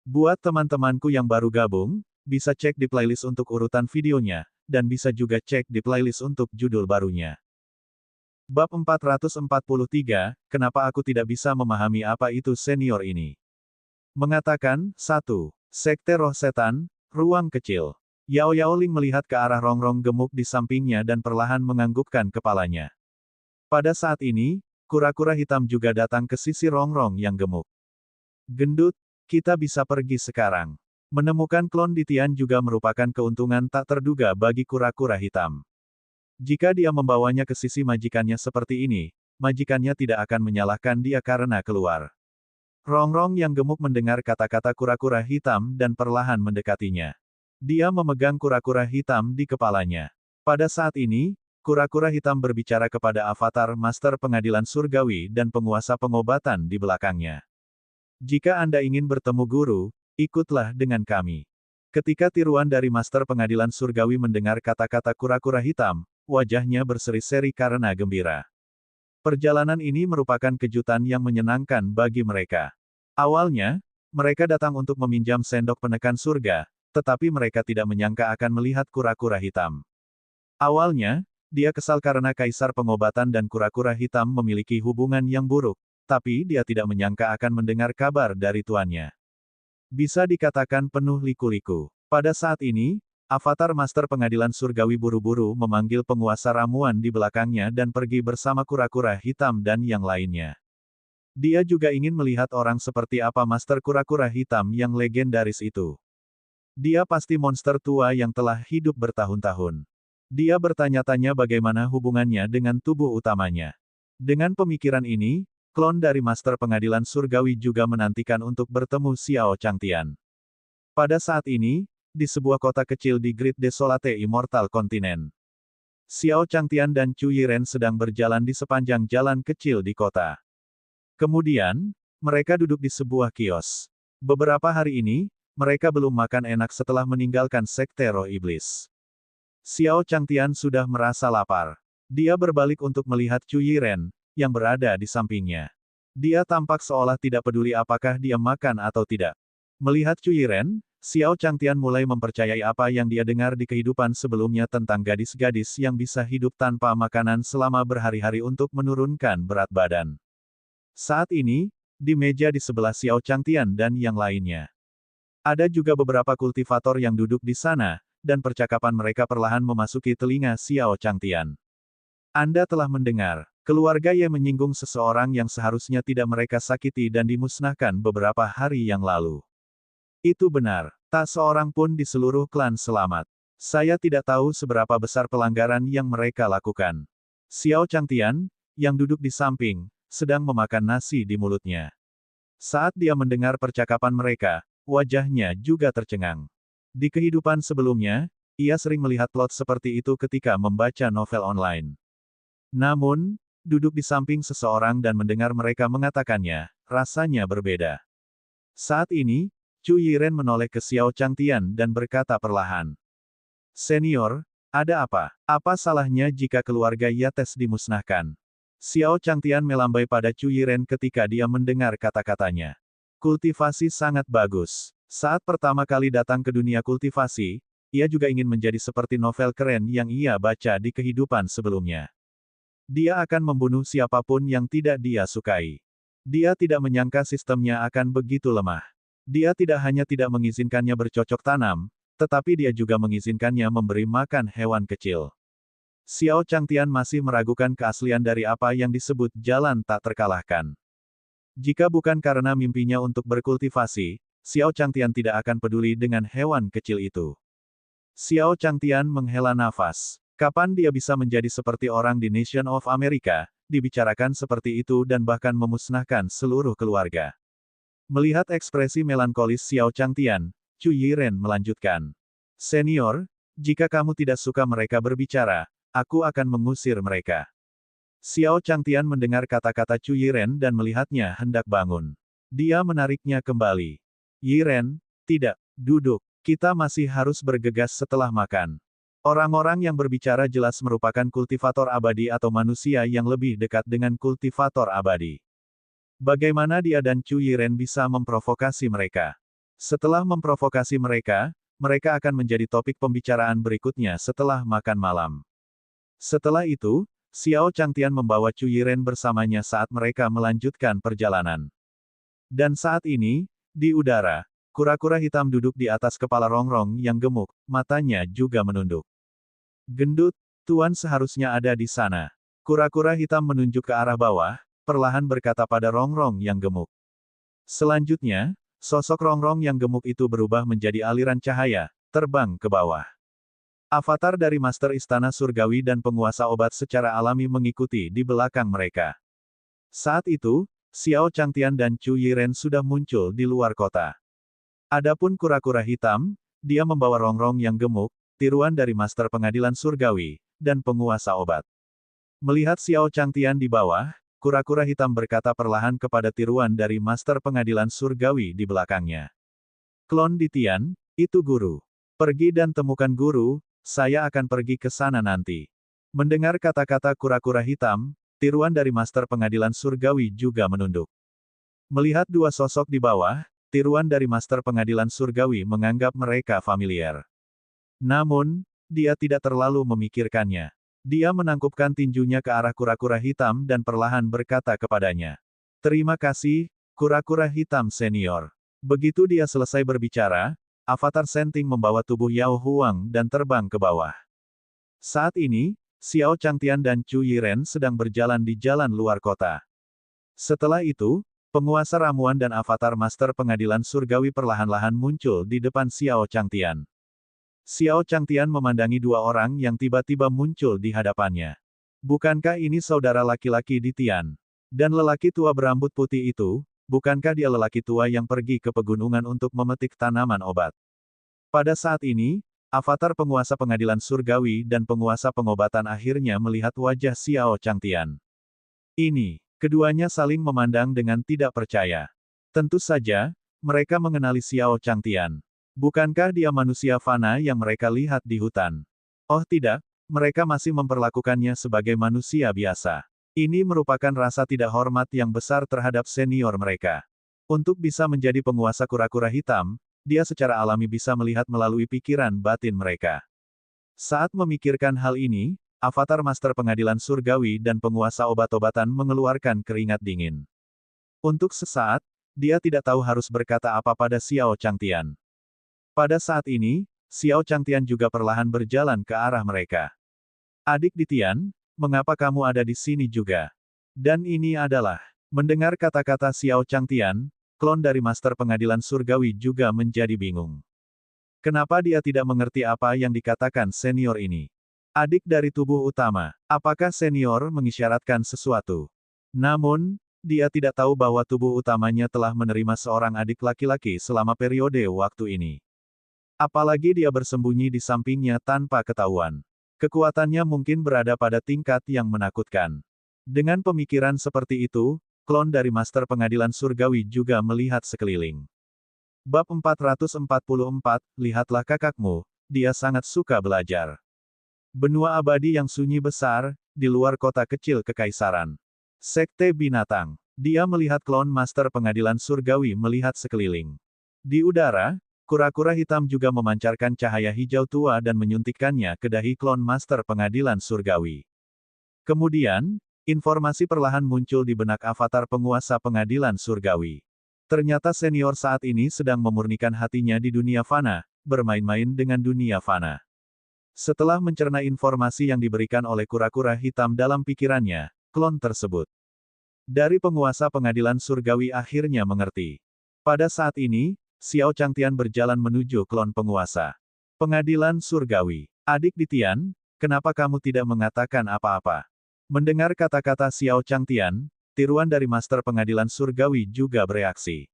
Buat teman-temanku yang baru gabung, bisa cek di playlist untuk urutan videonya, dan bisa juga cek di playlist untuk judul barunya. Bab 443, Kenapa aku tidak bisa memahami apa itu senior ini? Mengatakan, 1. Sekte Roh Setan, Ruang Kecil. Yao Yaoling melihat ke arah rongrong gemuk di sampingnya dan perlahan menganggukkan kepalanya. Pada saat ini, kura-kura hitam juga datang ke sisi rongrong yang gemuk. Gendut, kita bisa pergi sekarang. Menemukan klon di Tian juga merupakan keuntungan tak terduga bagi kura-kura hitam. Jika dia membawanya ke sisi majikannya seperti ini, majikannya tidak akan menyalahkan dia karena keluar. Rongrong yang gemuk mendengar kata-kata kura-kura hitam dan perlahan mendekatinya. Dia memegang kura-kura hitam di kepalanya. Pada saat ini, kura-kura hitam berbicara kepada avatar Master Pengadilan Surgawi dan penguasa pengobatan di belakangnya. Jika Anda ingin bertemu guru, ikutlah dengan kami. Ketika tiruan dari Master Pengadilan Surgawi mendengar kata-kata kura-kura hitam, wajahnya berseri-seri karena gembira. Perjalanan ini merupakan kejutan yang menyenangkan bagi mereka. Awalnya, mereka datang untuk meminjam sendok penekan surga, tetapi mereka tidak menyangka akan melihat kura-kura hitam. Awalnya, dia kesal karena kaisar pengobatan dan kura-kura hitam memiliki hubungan yang buruk, tapi dia tidak menyangka akan mendengar kabar dari tuannya. Bisa dikatakan penuh liku-liku. Pada saat ini, avatar Master Pengadilan Surgawi buru-buru memanggil penguasa ramuan di belakangnya dan pergi bersama kura-kura hitam dan yang lainnya. Dia juga ingin melihat orang seperti apa Master Kura-Kura Hitam yang legendaris itu. Dia pasti monster tua yang telah hidup bertahun-tahun. Dia bertanya-tanya bagaimana hubungannya dengan tubuh utamanya. Dengan pemikiran ini, klon dari Master Pengadilan Surgawi juga menantikan untuk bertemu Xiao Changtian. Pada saat ini, di sebuah kota kecil di Great Desolate Immortal Continent, Xiao Changtian dan Chu Yiren sedang berjalan di sepanjang jalan kecil di kota. Kemudian, mereka duduk di sebuah kios. Beberapa hari ini, mereka belum makan enak setelah meninggalkan Sekte Roh Iblis. Xiao Changtian sudah merasa lapar. Dia berbalik untuk melihat Chu Yiren, yang berada di sampingnya. Dia tampak seolah tidak peduli apakah dia makan atau tidak. Melihat Chu Yiren, Xiao Changtian mulai mempercayai apa yang dia dengar di kehidupan sebelumnya tentang gadis-gadis yang bisa hidup tanpa makanan selama berhari-hari untuk menurunkan berat badan. Saat ini, di meja di sebelah Xiao Changtian dan yang lainnya, ada juga beberapa kultivator yang duduk di sana, dan percakapan mereka perlahan memasuki telinga Xiao Changtian. Anda telah mendengar, keluarga Ye menyinggung seseorang yang seharusnya tidak mereka sakiti dan dimusnahkan beberapa hari yang lalu. Itu benar, tak seorang pun di seluruh klan selamat. Saya tidak tahu seberapa besar pelanggaran yang mereka lakukan. Xiao Changtian, yang duduk di samping, sedang memakan nasi di mulutnya. Saat dia mendengar percakapan mereka, wajahnya juga tercengang. Di kehidupan sebelumnya, ia sering melihat plot seperti itu ketika membaca novel online. Namun, duduk di samping seseorang dan mendengar mereka mengatakannya, rasanya berbeda. Saat ini, Chu Yiren menoleh ke Xiao Changtian dan berkata perlahan, "Senior, ada apa? Apa salahnya jika keluarga Yates dimusnahkan?" Xiao Changtian melambai pada Chu Yiren ketika dia mendengar kata-katanya. Kultivasi sangat bagus. Saat pertama kali datang ke dunia kultivasi, ia juga ingin menjadi seperti novel keren yang ia baca di kehidupan sebelumnya. Dia akan membunuh siapapun yang tidak dia sukai. Dia tidak menyangka sistemnya akan begitu lemah. Dia tidak hanya tidak mengizinkannya bercocok tanam, tetapi dia juga mengizinkannya memberi makan hewan kecil. Xiao Changtian masih meragukan keaslian dari apa yang disebut jalan tak terkalahkan. Jika bukan karena mimpinya untuk berkultivasi, Xiao Changtian tidak akan peduli dengan hewan kecil itu. Xiao Changtian menghela nafas. Kapan dia bisa menjadi seperti orang di Nation of America, dibicarakan seperti itu dan bahkan memusnahkan seluruh keluarga. Melihat ekspresi melankolis Xiao Changtian, Chu Yiren melanjutkan. Senior, jika kamu tidak suka mereka berbicara, aku akan mengusir mereka. Xiao Changtian mendengar kata-kata Chu Yiren dan melihatnya hendak bangun. Dia menariknya kembali. Yiren, tidak, duduk. Kita masih harus bergegas setelah makan. Orang-orang yang berbicara jelas merupakan kultivator abadi atau manusia yang lebih dekat dengan kultivator abadi. Bagaimana dia dan Chu Yiren bisa memprovokasi mereka? Setelah memprovokasi mereka, mereka akan menjadi topik pembicaraan berikutnya setelah makan malam. Setelah itu, Xiao Changtian membawa Chu Yiren bersamanya saat mereka melanjutkan perjalanan. Dan saat ini, di udara, kura-kura hitam duduk di atas kepala Rongrong yang gemuk, matanya juga menunduk. Gendut, Tuan seharusnya ada di sana. Kura-kura hitam menunjuk ke arah bawah, perlahan berkata pada Rongrong yang gemuk. Selanjutnya, sosok Rongrong yang gemuk itu berubah menjadi aliran cahaya, terbang ke bawah. Avatar dari Master Istana Surgawi dan penguasa obat secara alami mengikuti di belakang mereka. Saat itu, Xiao Changtian dan Chu Yiren sudah muncul di luar kota. Adapun kura-kura hitam, dia membawa Rongrong yang gemuk, tiruan dari Master Pengadilan Surgawi, dan penguasa obat. Melihat Xiao Changtian di bawah, kura-kura hitam berkata perlahan kepada tiruan dari Master Pengadilan Surgawi di belakangnya. Klon di Tian, itu guru. Pergi dan temukan guru, saya akan pergi ke sana nanti. Mendengar kata-kata kura-kura hitam, tiruan dari Master Pengadilan Surgawi juga menunduk. Melihat dua sosok di bawah, tiruan dari Master Pengadilan Surgawi menganggap mereka familiar. Namun, dia tidak terlalu memikirkannya. Dia menangkupkan tinjunya ke arah kura-kura hitam dan perlahan berkata kepadanya. Terima kasih, kura-kura hitam senior. Begitu dia selesai berbicara, Avatar Senting membawa tubuh Yao Huang dan terbang ke bawah. Saat ini, Xiao Changtian dan Chu Yiren sedang berjalan di jalan luar kota. Setelah itu, penguasa ramuan dan Avatar Master Pengadilan Surgawi perlahan-lahan muncul di depan Xiao Changtian. Xiao Changtian memandangi dua orang yang tiba-tiba muncul di hadapannya. Bukankah ini saudara laki-laki di Tian? Dan lelaki tua berambut putih itu, bukankah dia lelaki tua yang pergi ke pegunungan untuk memetik tanaman obat? Pada saat ini, Avatar penguasa pengadilan surgawi dan penguasa pengobatan akhirnya melihat wajah Xiao Changtian. Ini, keduanya saling memandang dengan tidak percaya. Tentu saja, mereka mengenali Xiao Changtian. Bukankah dia manusia fana yang mereka lihat di hutan? Oh tidak, mereka masih memperlakukannya sebagai manusia biasa. Ini merupakan rasa tidak hormat yang besar terhadap senior mereka. Untuk bisa menjadi penguasa kura-kura hitam, dia secara alami bisa melihat melalui pikiran batin mereka. Saat memikirkan hal ini, Avatar Master Pengadilan Surgawi dan penguasa obat-obatan mengeluarkan keringat dingin. Untuk sesaat, dia tidak tahu harus berkata apa pada Xiao Changtian. Pada saat ini, Xiao Changtian juga perlahan berjalan ke arah mereka. Adik di Tian, mengapa kamu ada di sini juga? Dan ini adalah, mendengar kata-kata Xiao Changtian, klon dari Master Pengadilan Surgawi juga menjadi bingung. Kenapa dia tidak mengerti apa yang dikatakan senior ini? Adik dari tubuh utama, apakah senior mengisyaratkan sesuatu? Namun, dia tidak tahu bahwa tubuh utamanya telah menerima seorang adik laki-laki selama periode waktu ini. Apalagi dia bersembunyi di sampingnya tanpa ketahuan. Kekuatannya mungkin berada pada tingkat yang menakutkan. Dengan pemikiran seperti itu, klon dari Master Pengadilan Surgawi juga melihat sekeliling. Bab 444, lihatlah kakakmu, dia sangat suka belajar. Benua abadi yang sunyi besar, di luar kota kecil kekaisaran. Sekte binatang. Dia melihat klon Master Pengadilan Surgawi melihat sekeliling. Di udara, kura-kura hitam juga memancarkan cahaya hijau tua dan menyuntikkannya ke dahi klon Master Pengadilan Surgawi. Kemudian, informasi perlahan muncul di benak Avatar penguasa Pengadilan Surgawi. Ternyata senior saat ini sedang memurnikan hatinya di dunia fana, bermain-main dengan dunia fana. Setelah mencerna informasi yang diberikan oleh kura-kura hitam dalam pikirannya, klon tersebut dari penguasa Pengadilan Surgawi akhirnya mengerti. Pada saat ini, Xiao Changtian berjalan menuju klon penguasa Pengadilan Surgawi. Adik di Tian, kenapa kamu tidak mengatakan apa-apa? Mendengar kata-kata Xiao Changtian, tiruan dari Master Pengadilan Surgawi juga bereaksi.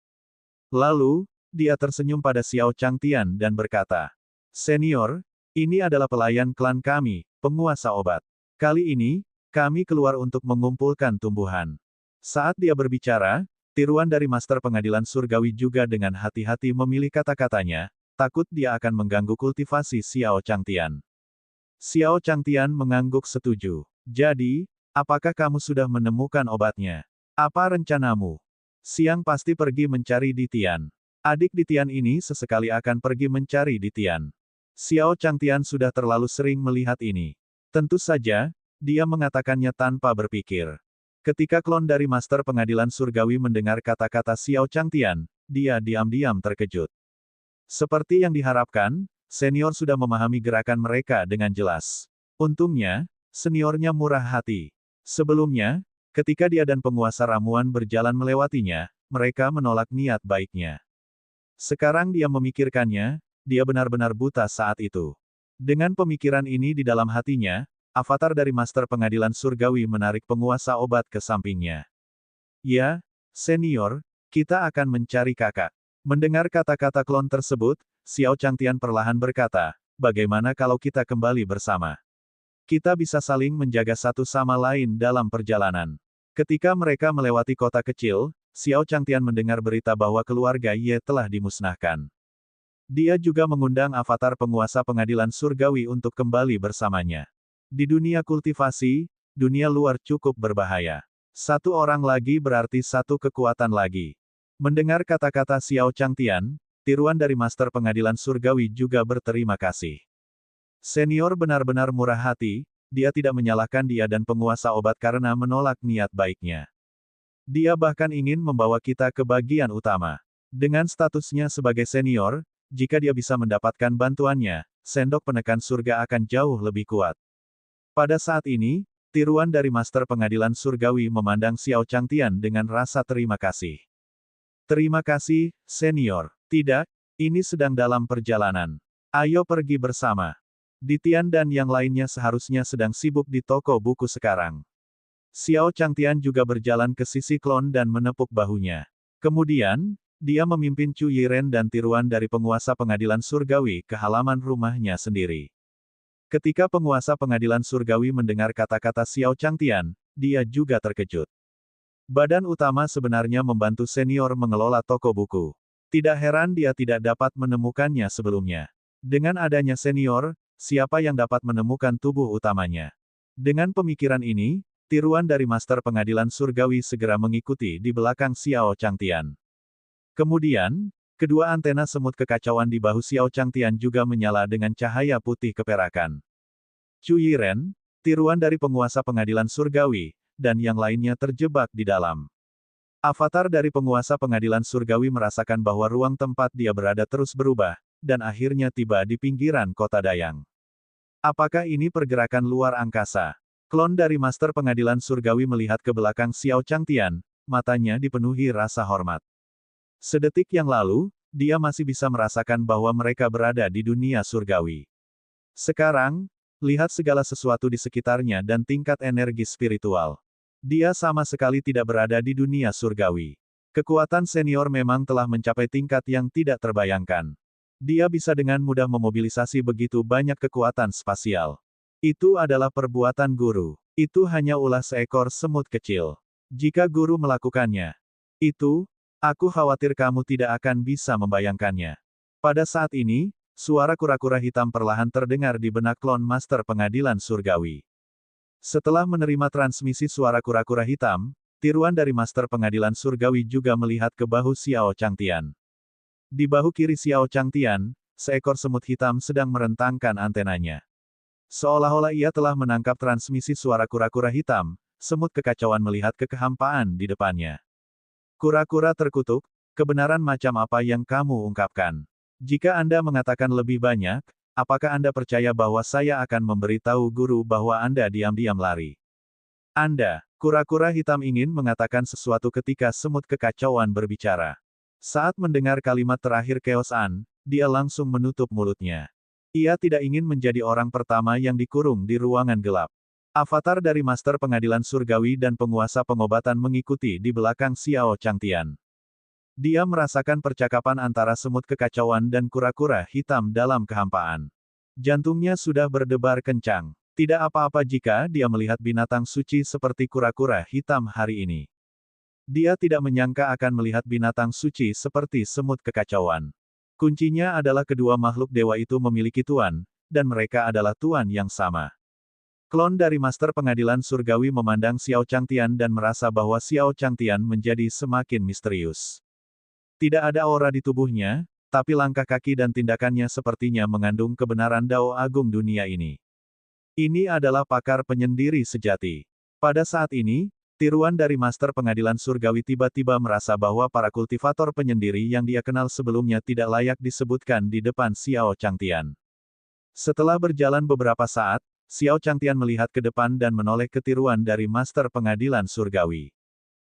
Lalu, dia tersenyum pada Xiao Changtian dan berkata, Senior, ini adalah pelayan klan kami, penguasa obat. Kali ini, kami keluar untuk mengumpulkan tumbuhan. Saat dia berbicara, tiruan dari Master Pengadilan Surgawi juga dengan hati-hati memilih kata-katanya, takut dia akan mengganggu kultivasi Xiao Changtian. Xiao Changtian mengangguk setuju. Jadi, apakah kamu sudah menemukan obatnya? Apa rencanamu? Siang pasti pergi mencari di Tian. Adik Ditian ini sesekali akan pergi mencari Ditian. Xiao Changtian sudah terlalu sering melihat ini. Tentu saja, dia mengatakannya tanpa berpikir. Ketika klon dari Master Pengadilan Surgawi mendengar kata-kata Xiao Changtian, dia diam-diam terkejut. Seperti yang diharapkan, senior sudah memahami gerakan mereka dengan jelas. Untungnya, seniornya murah hati. Sebelumnya, ketika dia dan penguasa ramuan berjalan melewatinya, mereka menolak niat baiknya. Sekarang dia memikirkannya, dia benar-benar buta saat itu. Dengan pemikiran ini di dalam hatinya, avatar dari Master Pengadilan Surgawi menarik penguasa obat ke sampingnya. Ya, senior, kita akan mencari kakak. Mendengar kata-kata klon tersebut, Xiao Changtian perlahan berkata, bagaimana kalau kita kembali bersama? Kita bisa saling menjaga satu sama lain dalam perjalanan. Ketika mereka melewati kota kecil, Xiao Changtian mendengar berita bahwa keluarga Ye telah dimusnahkan. Dia juga mengundang avatar penguasa pengadilan surgawi untuk kembali bersamanya. Di dunia kultivasi, dunia luar cukup berbahaya. Satu orang lagi berarti satu kekuatan lagi. Mendengar kata-kata Xiao Changtian, tiruan dari Master Pengadilan Surgawi juga berterima kasih. Senior benar-benar murah hati, dia tidak menyalahkan dia dan penguasa obat karena menolak niat baiknya. Dia bahkan ingin membawa kita ke bagian utama. Dengan statusnya sebagai senior, jika dia bisa mendapatkan bantuannya, sendok penekan surga akan jauh lebih kuat. Pada saat ini, tiruan dari Master Pengadilan Surgawi memandang Xiao Changtian dengan rasa terima kasih. Terima kasih, senior. Tidak, ini sedang dalam perjalanan. Ayo pergi bersama. Ditian dan yang lainnya seharusnya sedang sibuk di toko buku sekarang. Xiao Changtian juga berjalan ke sisi klon dan menepuk bahunya. Kemudian, dia memimpin Chu Yiren dan tiruan dari penguasa pengadilan surgawi ke halaman rumahnya sendiri. Ketika penguasa pengadilan surgawi mendengar kata-kata Xiao Changtian, dia juga terkejut. Badan utama sebenarnya membantu senior mengelola toko buku. Tidak heran dia tidak dapat menemukannya sebelumnya. Dengan adanya senior, siapa yang dapat menemukan tubuh utamanya? Dengan pemikiran ini, tiruan dari Master Pengadilan Surgawi segera mengikuti di belakang Xiao Changtian. Kemudian, kedua antena semut kekacauan di bahu Xiao Changtian juga menyala dengan cahaya putih keperakan. Chu Yiren, tiruan dari penguasa pengadilan surgawi, dan yang lainnya terjebak di dalam. Avatar dari penguasa pengadilan surgawi merasakan bahwa ruang tempat dia berada terus berubah, dan akhirnya tiba di pinggiran kota Dayang. Apakah ini pergerakan luar angkasa? Klon dari Master Pengadilan Surgawi melihat ke belakang Xiao Changtian, matanya dipenuhi rasa hormat. Sedetik yang lalu, dia masih bisa merasakan bahwa mereka berada di dunia surgawi. Sekarang, lihat segala sesuatu di sekitarnya dan tingkat energi spiritual. Dia sama sekali tidak berada di dunia surgawi. Kekuatan senior memang telah mencapai tingkat yang tidak terbayangkan. Dia bisa dengan mudah memobilisasi begitu banyak kekuatan spasial. Itu adalah perbuatan guru. Itu hanya ulah seekor semut kecil. Jika guru melakukannya, aku khawatir kamu tidak akan bisa membayangkannya. Pada saat ini, suara kura-kura hitam perlahan terdengar di benak klon Master Pengadilan Surgawi. Setelah menerima transmisi suara kura-kura hitam, tiruan dari Master Pengadilan Surgawi juga melihat ke bahu Xiao Changtian. Di bahu kiri Xiao Changtian, seekor semut hitam sedang merentangkan antenanya. Seolah-olah ia telah menangkap transmisi suara kura-kura hitam, semut kekacauan melihat ke kehampaan di depannya. Kura-kura terkutuk, kebenaran macam apa yang kamu ungkapkan? Jika Anda mengatakan lebih banyak, apakah Anda percaya bahwa saya akan memberitahu guru bahwa Anda diam-diam lari? Anda, kura-kura hitam ingin mengatakan sesuatu ketika semut kekacauan berbicara. Saat mendengar kalimat terakhir Chaos An, dia langsung menutup mulutnya. Ia tidak ingin menjadi orang pertama yang dikurung di ruangan gelap. Avatar dari Master Pengadilan Surgawi dan penguasa pengobatan mengikuti di belakang Xiao Changtian. Dia merasakan percakapan antara semut kekacauan dan kura-kura hitam dalam kehampaan. Jantungnya sudah berdebar kencang. Tidak apa-apa jika dia melihat binatang suci seperti kura-kura hitam hari ini. Dia tidak menyangka akan melihat binatang suci seperti semut kekacauan. Kuncinya adalah kedua makhluk dewa itu memiliki tuan, dan mereka adalah tuan yang sama. Klon dari Master Pengadilan Surgawi memandang Xiao Changtian dan merasa bahwa Xiao Changtian menjadi semakin misterius. Tidak ada aura di tubuhnya, tapi langkah kaki dan tindakannya sepertinya mengandung kebenaran Dao Agung dunia ini. Ini adalah pakar penyendiri sejati. Pada saat ini, tiruan dari Master Pengadilan Surgawi tiba-tiba merasa bahwa para kultivator penyendiri yang dia kenal sebelumnya tidak layak disebutkan di depan Xiao Changtian. Setelah berjalan beberapa saat, Xiao Changtian melihat ke depan dan menoleh ke tiruan dari Master Pengadilan Surgawi.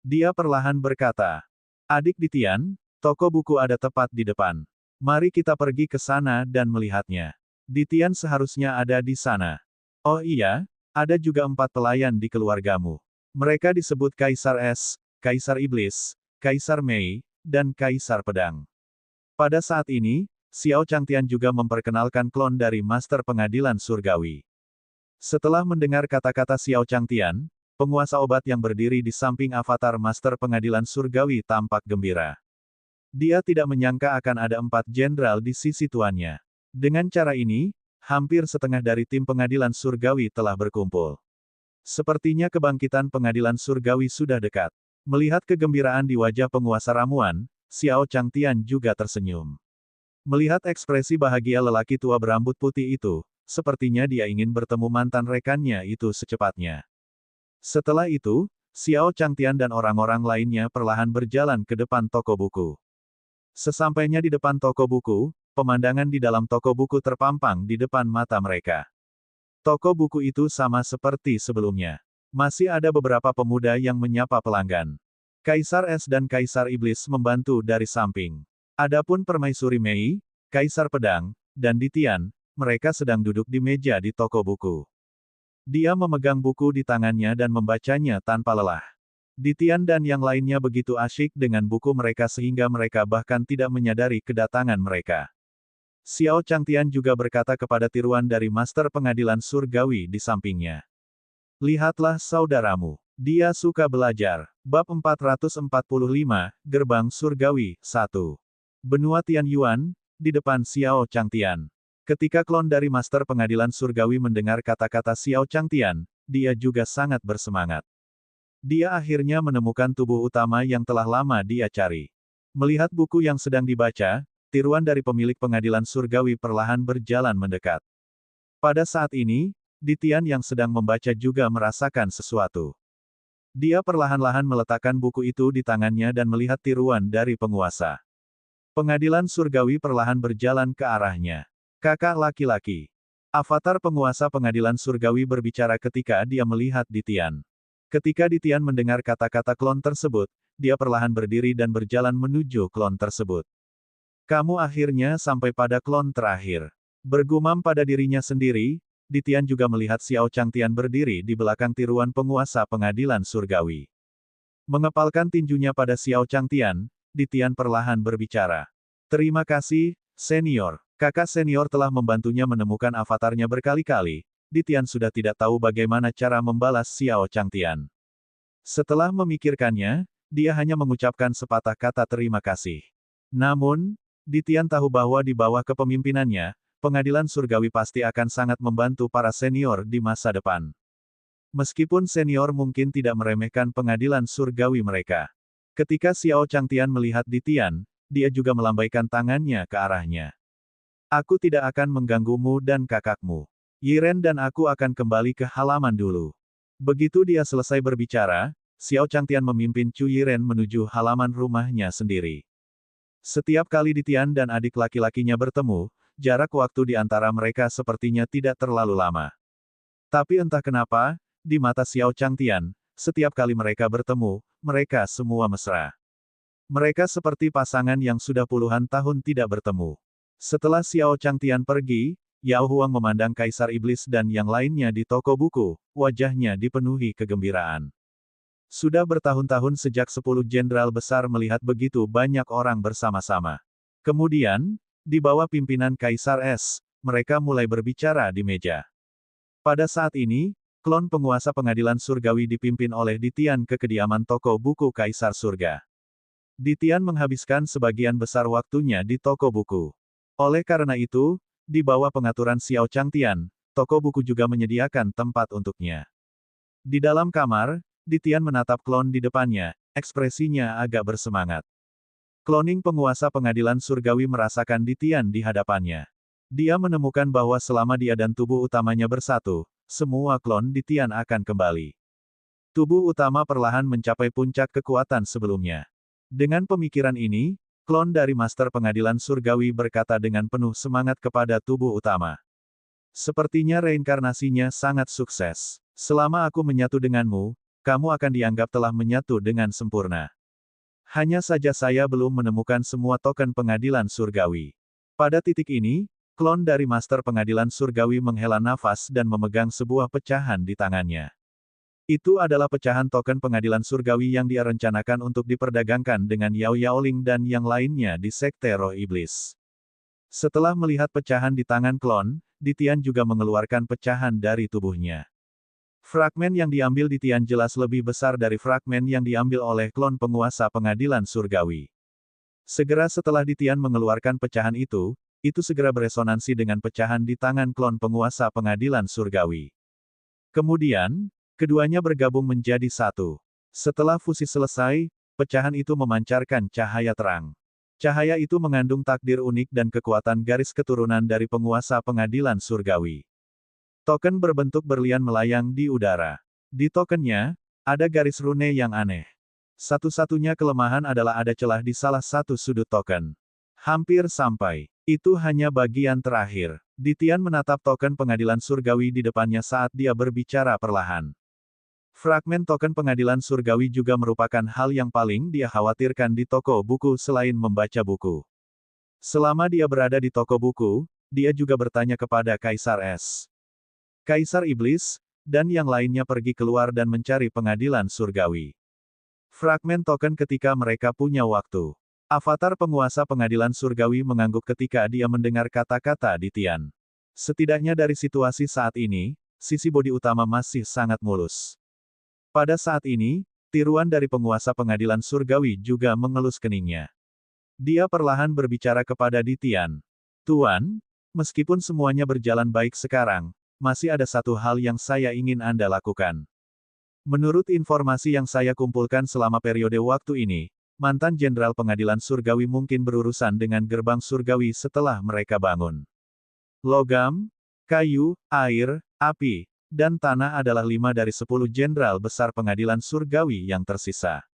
Dia perlahan berkata, "Adik Ditian, toko buku ada tepat di depan. Mari kita pergi ke sana dan melihatnya. Ditian seharusnya ada di sana. Oh iya, ada juga 4 pelayan di keluargamu. Mereka disebut Kaisar Es, Kaisar Iblis, Kaisar Mei, dan Kaisar Pedang." Pada saat ini, Xiao Changtian juga memperkenalkan klon dari Master Pengadilan Surgawi. Setelah mendengar kata-kata Xiao Changtian, penguasa obat yang berdiri di samping avatar Master Pengadilan Surgawi tampak gembira. Dia tidak menyangka akan ada 4 jenderal di sisi tuannya. Dengan cara ini, hampir setengah dari tim pengadilan surgawi telah berkumpul. Sepertinya kebangkitan pengadilan surgawi sudah dekat. Melihat kegembiraan di wajah penguasa ramuan, Xiao Changtian juga tersenyum. Melihat ekspresi bahagia lelaki tua berambut putih itu, sepertinya dia ingin bertemu mantan rekannya itu secepatnya. Setelah itu, Xiao Changtian dan orang-orang lainnya perlahan berjalan ke depan toko buku. Sesampainya di depan toko buku, pemandangan di dalam toko buku terpampang di depan mata mereka. Toko buku itu sama seperti sebelumnya. Masih ada beberapa pemuda yang menyapa pelanggan. Kaisar Es dan Kaisar Iblis membantu dari samping. Adapun Permaisuri Mei, Kaisar Pedang, dan Ditian, mereka sedang duduk di meja di toko buku. Dia memegang buku di tangannya dan membacanya tanpa lelah. Ditian dan yang lainnya begitu asyik dengan buku mereka sehingga mereka bahkan tidak menyadari kedatangan mereka. Xiao Changtian juga berkata kepada tiruan dari Master Pengadilan Surgawi di sampingnya. "Lihatlah saudaramu. Dia suka belajar." Bab 445, Gerbang Surgawi, 1. Benua Tianyuan, di depan Xiao Changtian. Ketika klon dari Master Pengadilan Surgawi mendengar kata-kata Xiao Changtian, dia juga sangat bersemangat. Dia akhirnya menemukan tubuh utama yang telah lama dia cari. Melihat buku yang sedang dibaca, tiruan dari pemilik pengadilan surgawi perlahan berjalan mendekat. Pada saat ini, Ditian yang sedang membaca juga merasakan sesuatu. Dia perlahan-lahan meletakkan buku itu di tangannya dan melihat tiruan dari penguasa. Pengadilan surgawi perlahan berjalan ke arahnya. "Kakak laki-laki." Avatar penguasa pengadilan surgawi berbicara ketika dia melihat Ditian. Ketika Ditian mendengar kata-kata klon tersebut, dia perlahan berdiri dan berjalan menuju klon tersebut. "Kamu akhirnya sampai pada klon terakhir." Bergumam pada dirinya sendiri, Ditian juga melihat Xiao Changtian berdiri di belakang tiruan penguasa pengadilan surgawi. Mengepalkan tinjunya pada Xiao Changtian, Ditian perlahan berbicara. "Terima kasih, senior. Kakak senior telah membantunya menemukan avatarnya berkali-kali." Ditian sudah tidak tahu bagaimana cara membalas Xiao Changtian. Setelah memikirkannya, dia hanya mengucapkan sepatah kata terima kasih. Namun, Ditian tahu bahwa di bawah kepemimpinannya, pengadilan surgawi pasti akan sangat membantu para senior di masa depan. Meskipun senior mungkin tidak meremehkan pengadilan surgawi mereka. Ketika Xiao Changtian melihat Ditian, dia juga melambaikan tangannya ke arahnya. "Aku tidak akan mengganggumu dan kakakmu. Yiren dan aku akan kembali ke halaman dulu." Begitu dia selesai berbicara, Xiao Changtian memimpin Chu Yiren menuju halaman rumahnya sendiri. Setiap kali Ditian dan adik laki-lakinya bertemu, jarak waktu di antara mereka sepertinya tidak terlalu lama. Tapi entah kenapa, di mata Xiao Changtian, setiap kali mereka bertemu, mereka semua mesra. Mereka seperti pasangan yang sudah puluhan tahun tidak bertemu. Setelah Xiao Changtian pergi, Yao Huang memandang Kaisar Iblis dan yang lainnya di toko buku, wajahnya dipenuhi kegembiraan. Sudah bertahun-tahun sejak 10 jenderal besar melihat begitu banyak orang bersama-sama. Kemudian, di bawah pimpinan Kaisar Es, mereka mulai berbicara di meja. Pada saat ini, klon penguasa pengadilan surgawi dipimpin oleh Ditian ke kediaman toko buku Kaisar Surga. Ditian menghabiskan sebagian besar waktunya di toko buku. Oleh karena itu, di bawah pengaturan Xiao Changtian, toko buku juga menyediakan tempat untuknya. Di dalam kamar, Ditian menatap klon di depannya, ekspresinya agak bersemangat. Cloning penguasa pengadilan surgawi merasakan Ditian di hadapannya. Dia menemukan bahwa selama dia dan tubuh utamanya bersatu, semua klon Ditian akan kembali. Tubuh utama perlahan mencapai puncak kekuatan sebelumnya. Dengan pemikiran ini, klon dari Master Pengadilan Surgawi berkata dengan penuh semangat kepada tubuh utama. Sepertinya reinkarnasinya sangat sukses. Selama aku menyatu denganmu, kamu akan dianggap telah menyatu dengan sempurna. Hanya saja saya belum menemukan semua token pengadilan surgawi. Pada titik ini, klon dari Master Pengadilan Surgawi menghela nafas dan memegang sebuah pecahan di tangannya. Itu adalah pecahan token pengadilan surgawi yang dia rencanakan untuk diperdagangkan dengan Yao Yaoling dan yang lainnya di Sekte Roh Iblis. Setelah melihat pecahan di tangan klon, Ditian juga mengeluarkan pecahan dari tubuhnya. Fragmen yang diambil Ditian jelas lebih besar dari fragmen yang diambil oleh klon penguasa pengadilan surgawi. Segera setelah Ditian mengeluarkan pecahan itu segera beresonansi dengan pecahan di tangan klon penguasa pengadilan surgawi. Kemudian, keduanya bergabung menjadi satu. Setelah fusi selesai, pecahan itu memancarkan cahaya terang. Cahaya itu mengandung takdir unik dan kekuatan garis keturunan dari penguasa pengadilan surgawi. Token berbentuk berlian melayang di udara. Di tokennya, ada garis rune yang aneh. Satu-satunya kelemahan adalah ada celah di salah satu sudut token. Hampir sampai. Itu hanya bagian terakhir. Ditian menatap token pengadilan surgawi di depannya saat dia berbicara perlahan. Fragmen token pengadilan surgawi juga merupakan hal yang paling dia khawatirkan di toko buku selain membaca buku. Selama dia berada di toko buku, dia juga bertanya kepada Kaisar S. Kaisar Iblis, dan yang lainnya pergi keluar dan mencari pengadilan surgawi. Fragmen token ketika mereka punya waktu. Avatar penguasa pengadilan surgawi mengangguk ketika dia mendengar kata-kata Ditian. Setidaknya dari situasi saat ini, sisi bodi utama masih sangat mulus. Pada saat ini, tiruan dari penguasa pengadilan surgawi juga mengelus keningnya. Dia perlahan berbicara kepada Ditian. Tuan, meskipun semuanya berjalan baik sekarang, masih ada satu hal yang saya ingin Anda lakukan. Menurut informasi yang saya kumpulkan selama periode waktu ini, mantan Jenderal Pengadilan Surgawi mungkin berurusan dengan gerbang surgawi setelah mereka bangun. Logam, kayu, air, api, dan tanah adalah 5 dari 10 jenderal besar pengadilan surgawi yang tersisa.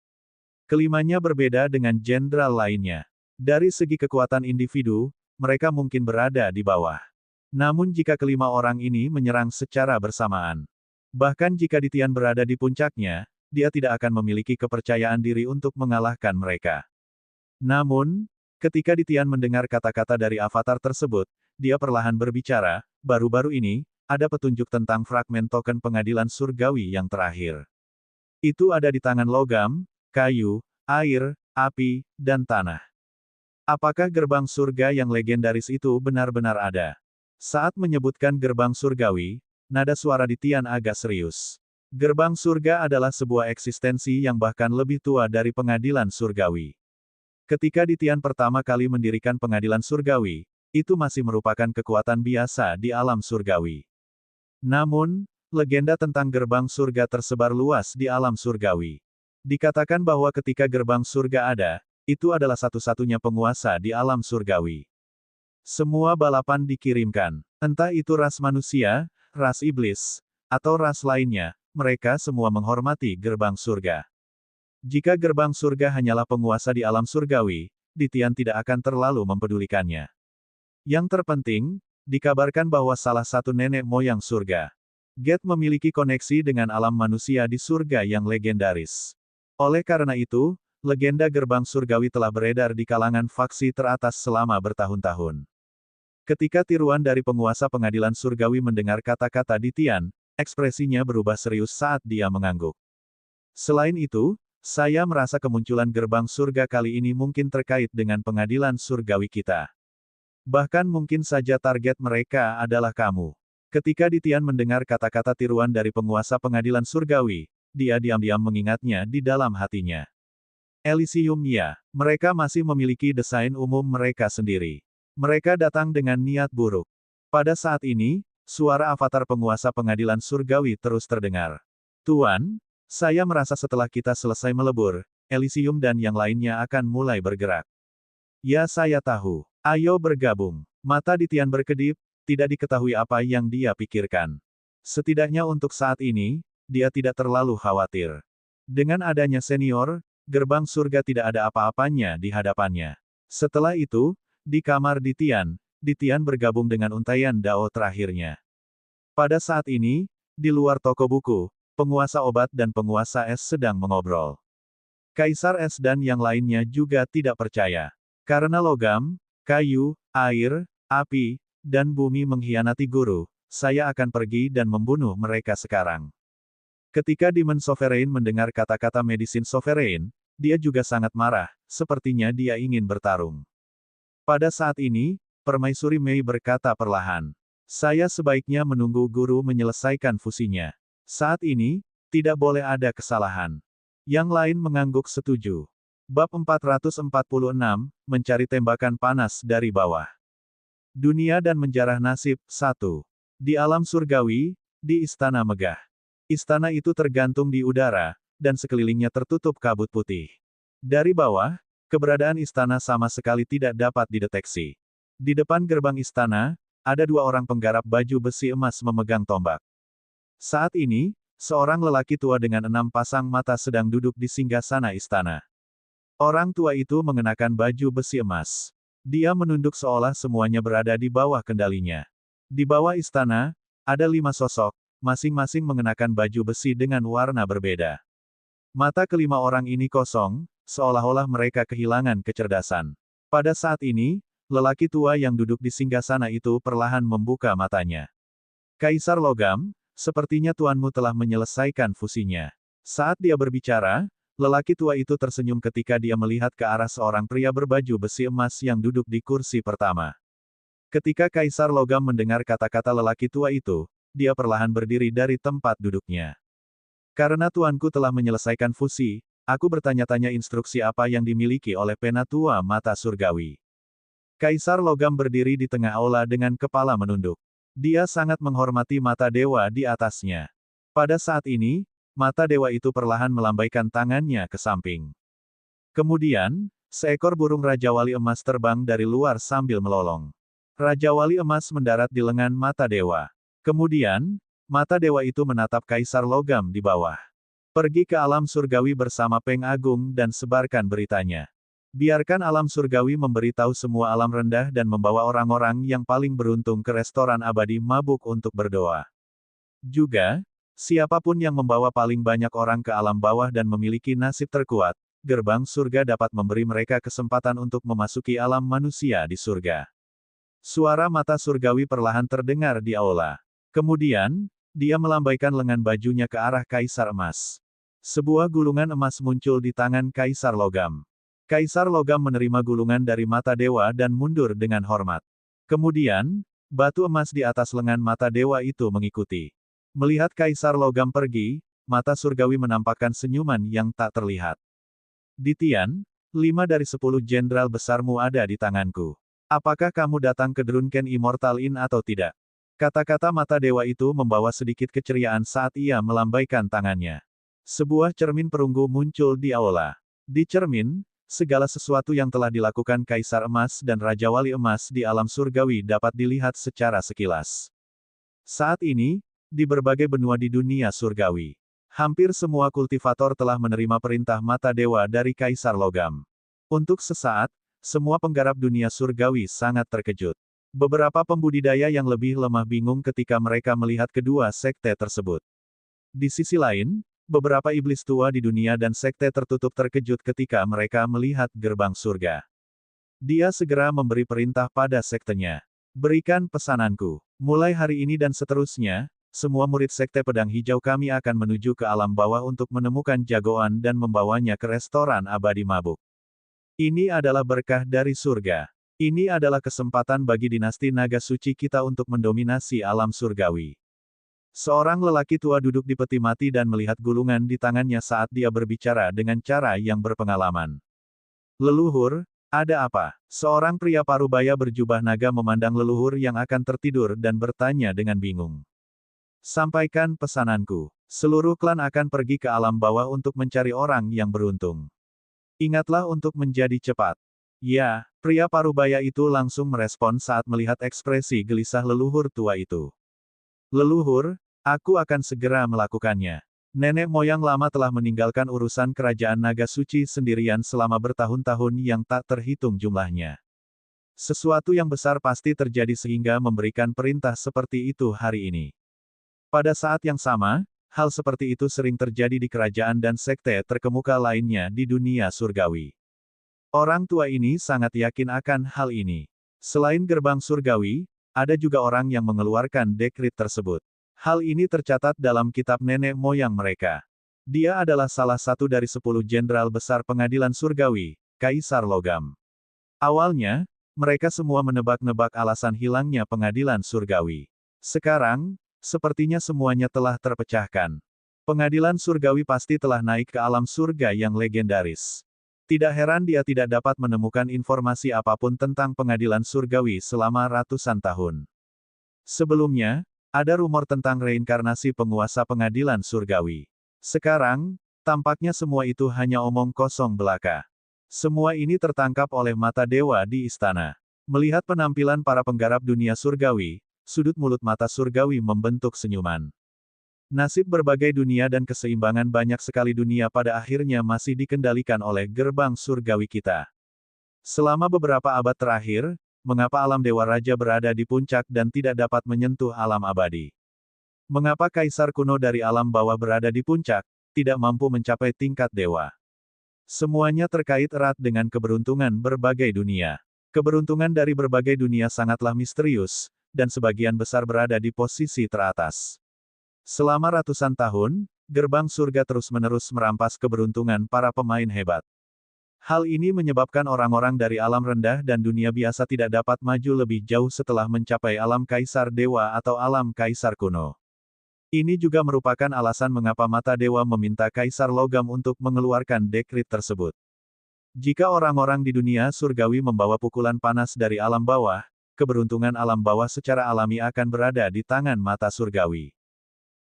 Kelimanya berbeda dengan jenderal lainnya. Dari segi kekuatan individu, mereka mungkin berada di bawah. Namun jika kelima orang ini menyerang secara bersamaan, bahkan jika Ditian berada di puncaknya, dia tidak akan memiliki kepercayaan diri untuk mengalahkan mereka. Namun, ketika Ditian mendengar kata-kata dari avatar tersebut, dia perlahan berbicara, baru-baru ini, ada petunjuk tentang fragmen token pengadilan surgawi yang terakhir. Itu ada di tangan logam, kayu, air, api, dan tanah. Apakah gerbang surga yang legendaris itu benar-benar ada? Saat menyebutkan gerbang surgawi, nada suara Ditian agak serius. Gerbang surga adalah sebuah eksistensi yang bahkan lebih tua dari pengadilan surgawi. Ketika Ditian pertama kali mendirikan pengadilan surgawi, itu masih merupakan kekuatan biasa di alam surgawi. Namun, legenda tentang gerbang surga tersebar luas di alam surgawi. Dikatakan bahwa ketika gerbang surga ada, itu adalah satu-satunya penguasa di alam surgawi. Semua balapan dikirimkan. Entah itu ras manusia, ras iblis, atau ras lainnya, mereka semua menghormati gerbang surga. Jika gerbang surga hanyalah penguasa di alam surgawi, Ditian tidak akan terlalu mempedulikannya. Yang terpenting, dikabarkan bahwa salah satu nenek moyang surga, Get memiliki koneksi dengan alam manusia di surga yang legendaris. Oleh karena itu, legenda gerbang surgawi telah beredar di kalangan faksi teratas selama bertahun-tahun. Ketika tiruan dari penguasa pengadilan surgawi mendengar kata-kata Ditian, ekspresinya berubah serius saat dia mengangguk. Selain itu, saya merasa kemunculan gerbang surga kali ini mungkin terkait dengan pengadilan surgawi kita. Bahkan mungkin saja target mereka adalah kamu. Ketika Ditian mendengar kata-kata tiruan dari penguasa pengadilan surgawi, dia diam-diam mengingatnya di dalam hatinya. Elysium ya, mereka masih memiliki desain umum mereka sendiri. Mereka datang dengan niat buruk. Pada saat ini, suara avatar penguasa pengadilan surgawi terus terdengar. Tuan, saya merasa setelah kita selesai melebur, Elysium dan yang lainnya akan mulai bergerak. Ya saya tahu. Ayo bergabung. Mata di Tian berkedip, tidak diketahui apa yang dia pikirkan. Setidaknya untuk saat ini, dia tidak terlalu khawatir. Dengan adanya senior, gerbang surga tidak ada apa-apanya di hadapannya. Setelah itu, di kamar di Tian bergabung dengan untaian Dao terakhirnya. Pada saat ini, di luar toko buku, penguasa obat dan penguasa es sedang mengobrol. Kaisar es dan yang lainnya juga tidak percaya. Karena logam, kayu, air, api, dan bumi mengkhianati guru, saya akan pergi dan membunuh mereka sekarang. Ketika Demon Sovereign mendengar kata-kata Medicine Sovereign, dia juga sangat marah, sepertinya dia ingin bertarung. Pada saat ini, Permaisuri Mei berkata perlahan. Saya sebaiknya menunggu guru menyelesaikan fusinya. Saat ini, tidak boleh ada kesalahan. Yang lain mengangguk setuju. Bab 446, Mencari Tembakan Panas dari Bawah. Dunia dan Menjarah Nasib, 1. Di alam surgawi, di Istana Megah. Istana itu tergantung di udara, dan sekelilingnya tertutup kabut putih. Dari bawah, keberadaan istana sama sekali tidak dapat dideteksi. Di depan gerbang istana, ada dua orang penggarap baju besi emas memegang tombak. Saat ini, seorang lelaki tua dengan 6 pasang mata sedang duduk di singgasana istana. Orang tua itu mengenakan baju besi emas. Dia menunduk seolah semuanya berada di bawah kendalinya. Di bawah istana, ada 5 sosok, masing-masing mengenakan baju besi dengan warna berbeda. Mata kelima orang ini kosong, seolah-olah mereka kehilangan kecerdasan. Pada saat ini, lelaki tua yang duduk di singgasana itu perlahan membuka matanya. Kaisar Logam, sepertinya tuanmu telah menyelesaikan fusinya. Saat dia berbicara, lelaki tua itu tersenyum ketika dia melihat ke arah seorang pria berbaju besi emas yang duduk di kursi pertama. Ketika Kaisar Logam mendengar kata-kata lelaki tua itu, dia perlahan berdiri dari tempat duduknya. Karena tuanku telah menyelesaikan fusi, aku bertanya-tanya instruksi apa yang dimiliki oleh Penatua Mata Surgawi. Kaisar Logam berdiri di tengah aula dengan kepala menunduk. Dia sangat menghormati mata dewa di atasnya. Pada saat ini, mata dewa itu perlahan melambaikan tangannya ke samping. Kemudian, seekor burung Raja Wali emas terbang dari luar sambil melolong. Raja Wali emas mendarat di lengan mata dewa. Kemudian, mata dewa itu menatap Kaisar Logam di bawah. Pergi ke alam surgawi bersama Peng Agung dan sebarkan beritanya. Biarkan alam surgawi memberitahu semua alam rendah dan membawa orang-orang yang paling beruntung ke restoran abadi mabuk untuk berdoa. Juga, siapapun yang membawa paling banyak orang ke alam bawah dan memiliki nasib terkuat, gerbang surga dapat memberi mereka kesempatan untuk memasuki alam manusia di surga. Suara mata surgawi perlahan terdengar di aula. Kemudian, dia melambaikan lengan bajunya ke arah Kaisar Emas. Sebuah gulungan emas muncul di tangan Kaisar Logam. Kaisar Logam menerima gulungan dari mata dewa dan mundur dengan hormat. Kemudian, batu emas di atas lengan mata dewa itu mengikuti. Melihat Kaisar Logam pergi, mata surgawi menampakkan senyuman yang tak terlihat. Di Tian, 5 dari 10 jenderal besarmu ada di tanganku. Apakah kamu datang ke Drunken Immortal Inn atau tidak? Kata-kata mata dewa itu membawa sedikit keceriaan saat ia melambaikan tangannya. Sebuah cermin perunggu muncul di aula. Di cermin, segala sesuatu yang telah dilakukan Kaisar Emas dan Raja Wali Emas di alam surgawi dapat dilihat secara sekilas. Saat ini, di berbagai benua di dunia surgawi, hampir semua kultivator telah menerima perintah mata dewa dari Kaisar Logam. Untuk sesaat, semua penggarap dunia surgawi sangat terkejut. Beberapa pembudidaya yang lebih lemah bingung ketika mereka melihat kedua sekte tersebut. Di sisi lain, beberapa iblis tua di dunia dan sekte tertutup terkejut ketika mereka melihat gerbang surga. Dia segera memberi perintah pada sektenya. Berikan pesananku. Mulai hari ini dan seterusnya, semua murid sekte pedang hijau kami akan menuju ke alam bawah untuk menemukan jagoan dan membawanya ke restoran abadi mabuk. Ini adalah berkah dari surga. Ini adalah kesempatan bagi dinasti naga suci kita untuk mendominasi alam surgawi. Seorang lelaki tua duduk di peti mati dan melihat gulungan di tangannya saat dia berbicara dengan cara yang berpengalaman. Leluhur, ada apa? Seorang pria parubaya berjubah naga memandang leluhur yang akan tertidur dan bertanya dengan bingung. Sampaikan pesananku. Seluruh klan akan pergi ke alam bawah untuk mencari orang yang beruntung. Ingatlah untuk menjadi cepat. Ya, Pria parubaya itu langsung merespon saat melihat ekspresi gelisah leluhur tua itu. Leluhur, aku akan segera melakukannya. Nenek moyang lama telah meninggalkan urusan kerajaan naga suci sendirian selama bertahun-tahun yang tak terhitung jumlahnya. Sesuatu yang besar pasti terjadi sehingga memberikan perintah seperti itu hari ini. Pada saat yang sama, hal seperti itu sering terjadi di kerajaan dan sekte terkemuka lainnya di dunia surgawi. Orang tua ini sangat yakin akan hal ini. Selain gerbang surgawi, ada juga orang yang mengeluarkan dekrit tersebut. Hal ini tercatat dalam kitab nenek moyang mereka. Dia adalah salah satu dari 10 jenderal besar pengadilan surgawi, Kaisar Logam. Awalnya, mereka semua menebak-nebak alasan hilangnya pengadilan surgawi. Sekarang, sepertinya semuanya telah terpecahkan. Pengadilan surgawi pasti telah naik ke alam surga yang legendaris. Tidak heran dia tidak dapat menemukan informasi apapun tentang pengadilan surgawi selama ratusan tahun. Sebelumnya, ada rumor tentang reinkarnasi penguasa pengadilan surgawi. Sekarang, tampaknya semua itu hanya omong kosong belaka. Semua ini tertangkap oleh mata dewa di istana. Melihat penampilan para penggarap dunia surgawi, sudut mulut mata surgawi membentuk senyuman. Nasib berbagai dunia dan keseimbangan banyak sekali dunia pada akhirnya masih dikendalikan oleh gerbang surgawi kita. Selama beberapa abad terakhir, mengapa alam Dewa Raja berada di puncak dan tidak dapat menyentuh alam abadi? Mengapa kaisar kuno dari alam bawah berada di puncak, tidak mampu mencapai tingkat dewa? Semuanya terkait erat dengan keberuntungan berbagai dunia. Keberuntungan dari berbagai dunia sangatlah misterius, dan sebagian besar berada di posisi teratas. Selama ratusan tahun, gerbang surga terus-menerus merampas keberuntungan para pemain hebat. Hal ini menyebabkan orang-orang dari alam rendah dan dunia biasa tidak dapat maju lebih jauh setelah mencapai alam kaisar dewa atau alam kaisar kuno. Ini juga merupakan alasan mengapa mata dewa meminta kaisar logam untuk mengeluarkan dekrit tersebut. Jika orang-orang di dunia surgawi membawa pukulan panas dari alam bawah, keberuntungan alam bawah secara alami akan berada di tangan mata surgawi.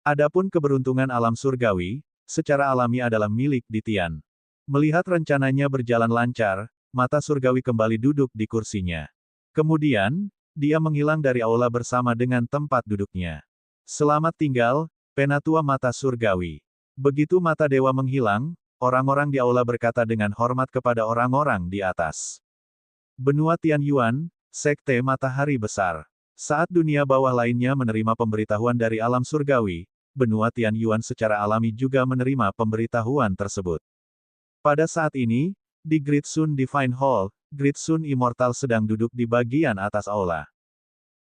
Adapun keberuntungan alam surgawi, secara alami adalah milik Ditian. Melihat rencananya berjalan lancar, mata surgawi kembali duduk di kursinya. Kemudian, dia menghilang dari aula bersama dengan tempat duduknya. Selamat tinggal, penatua mata surgawi. Begitu mata dewa menghilang, orang-orang di aula berkata dengan hormat kepada orang-orang di atas. Benua Tianyuan, Sekte Matahari Besar. Saat dunia bawah lainnya menerima pemberitahuan dari alam surgawi, benua Tianyuan secara alami juga menerima pemberitahuan tersebut. Pada saat ini, di Great Sun Divine Hall, Great Sun Immortal sedang duduk di bagian atas aula.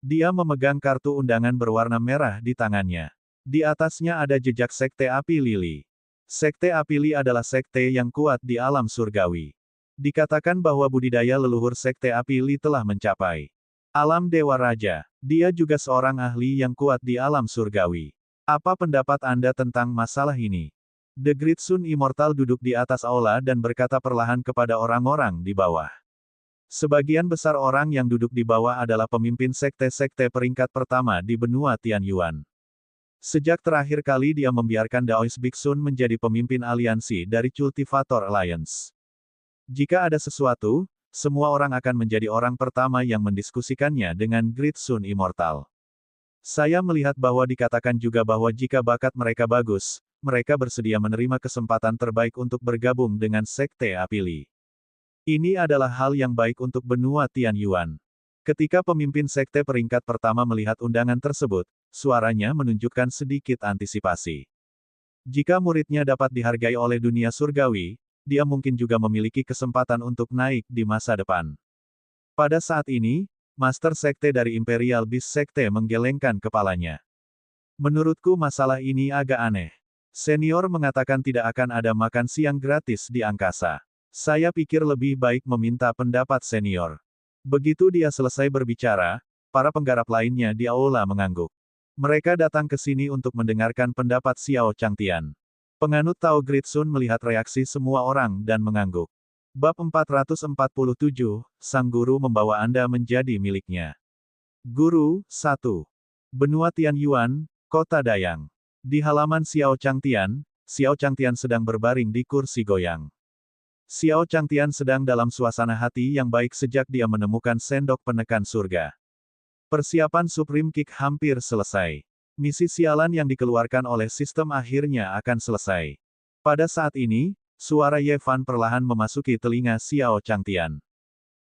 Dia memegang kartu undangan berwarna merah di tangannya. Di atasnya ada jejak Sekte Api Lili. Sekte Api Lili adalah sekte yang kuat di alam surgawi. Dikatakan bahwa budidaya leluhur Sekte Api Lili telah mencapai alam Dewa Raja. Dia juga seorang ahli yang kuat di alam surgawi. Apa pendapat Anda tentang masalah ini? The Great Sun Immortal duduk di atas aula dan berkata perlahan kepada orang-orang di bawah. Sebagian besar orang yang duduk di bawah adalah pemimpin sekte-sekte peringkat pertama di benua Tianyuan. Sejak terakhir kali dia membiarkan Daoist Biksun menjadi pemimpin aliansi dari Cultivator Alliance. Jika ada sesuatu, semua orang akan menjadi orang pertama yang mendiskusikannya dengan Great Sun Immortal. Saya melihat bahwa dikatakan juga bahwa jika bakat mereka bagus, mereka bersedia menerima kesempatan terbaik untuk bergabung dengan Sekte Api Lili. Ini adalah hal yang baik untuk benua Tianyuan. Ketika pemimpin sekte peringkat pertama melihat undangan tersebut, suaranya menunjukkan sedikit antisipasi. Jika muridnya dapat dihargai oleh dunia surgawi, dia mungkin juga memiliki kesempatan untuk naik di masa depan. Pada saat ini, Master Sekte dari Imperial Beast Sekte menggelengkan kepalanya. Menurutku masalah ini agak aneh. Senior mengatakan tidak akan ada makan siang gratis di angkasa. Saya pikir lebih baik meminta pendapat senior. Begitu dia selesai berbicara, para penggarap lainnya di aula mengangguk. Mereka datang ke sini untuk mendengarkan pendapat Xiao Changtian. Penganut Tao Great Sun melihat reaksi semua orang dan mengangguk. Bab 447, Sang Guru membawa Anda menjadi miliknya. Guru, 1. Benua Tianyuan, Kota Dayang. Di halaman Xiao Changtian sedang berbaring di kursi goyang. Xiao Changtian sedang dalam suasana hati yang baik sejak dia menemukan sendok penekan surga. Persiapan Supreme Kick hampir selesai. Misi sialan yang dikeluarkan oleh sistem akhirnya akan selesai. Pada saat ini, suara Ye Fan perlahan memasuki telinga Xiao Changtian.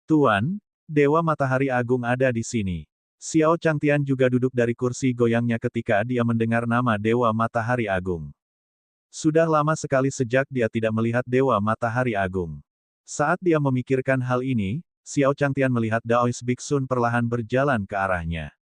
Tuan, Dewa Matahari Agung ada di sini. Xiao Changtian juga duduk dari kursi goyangnya ketika dia mendengar nama Dewa Matahari Agung. Sudah lama sekali sejak dia tidak melihat Dewa Matahari Agung. Saat dia memikirkan hal ini, Xiao Changtian melihat Daoist Biksun perlahan berjalan ke arahnya.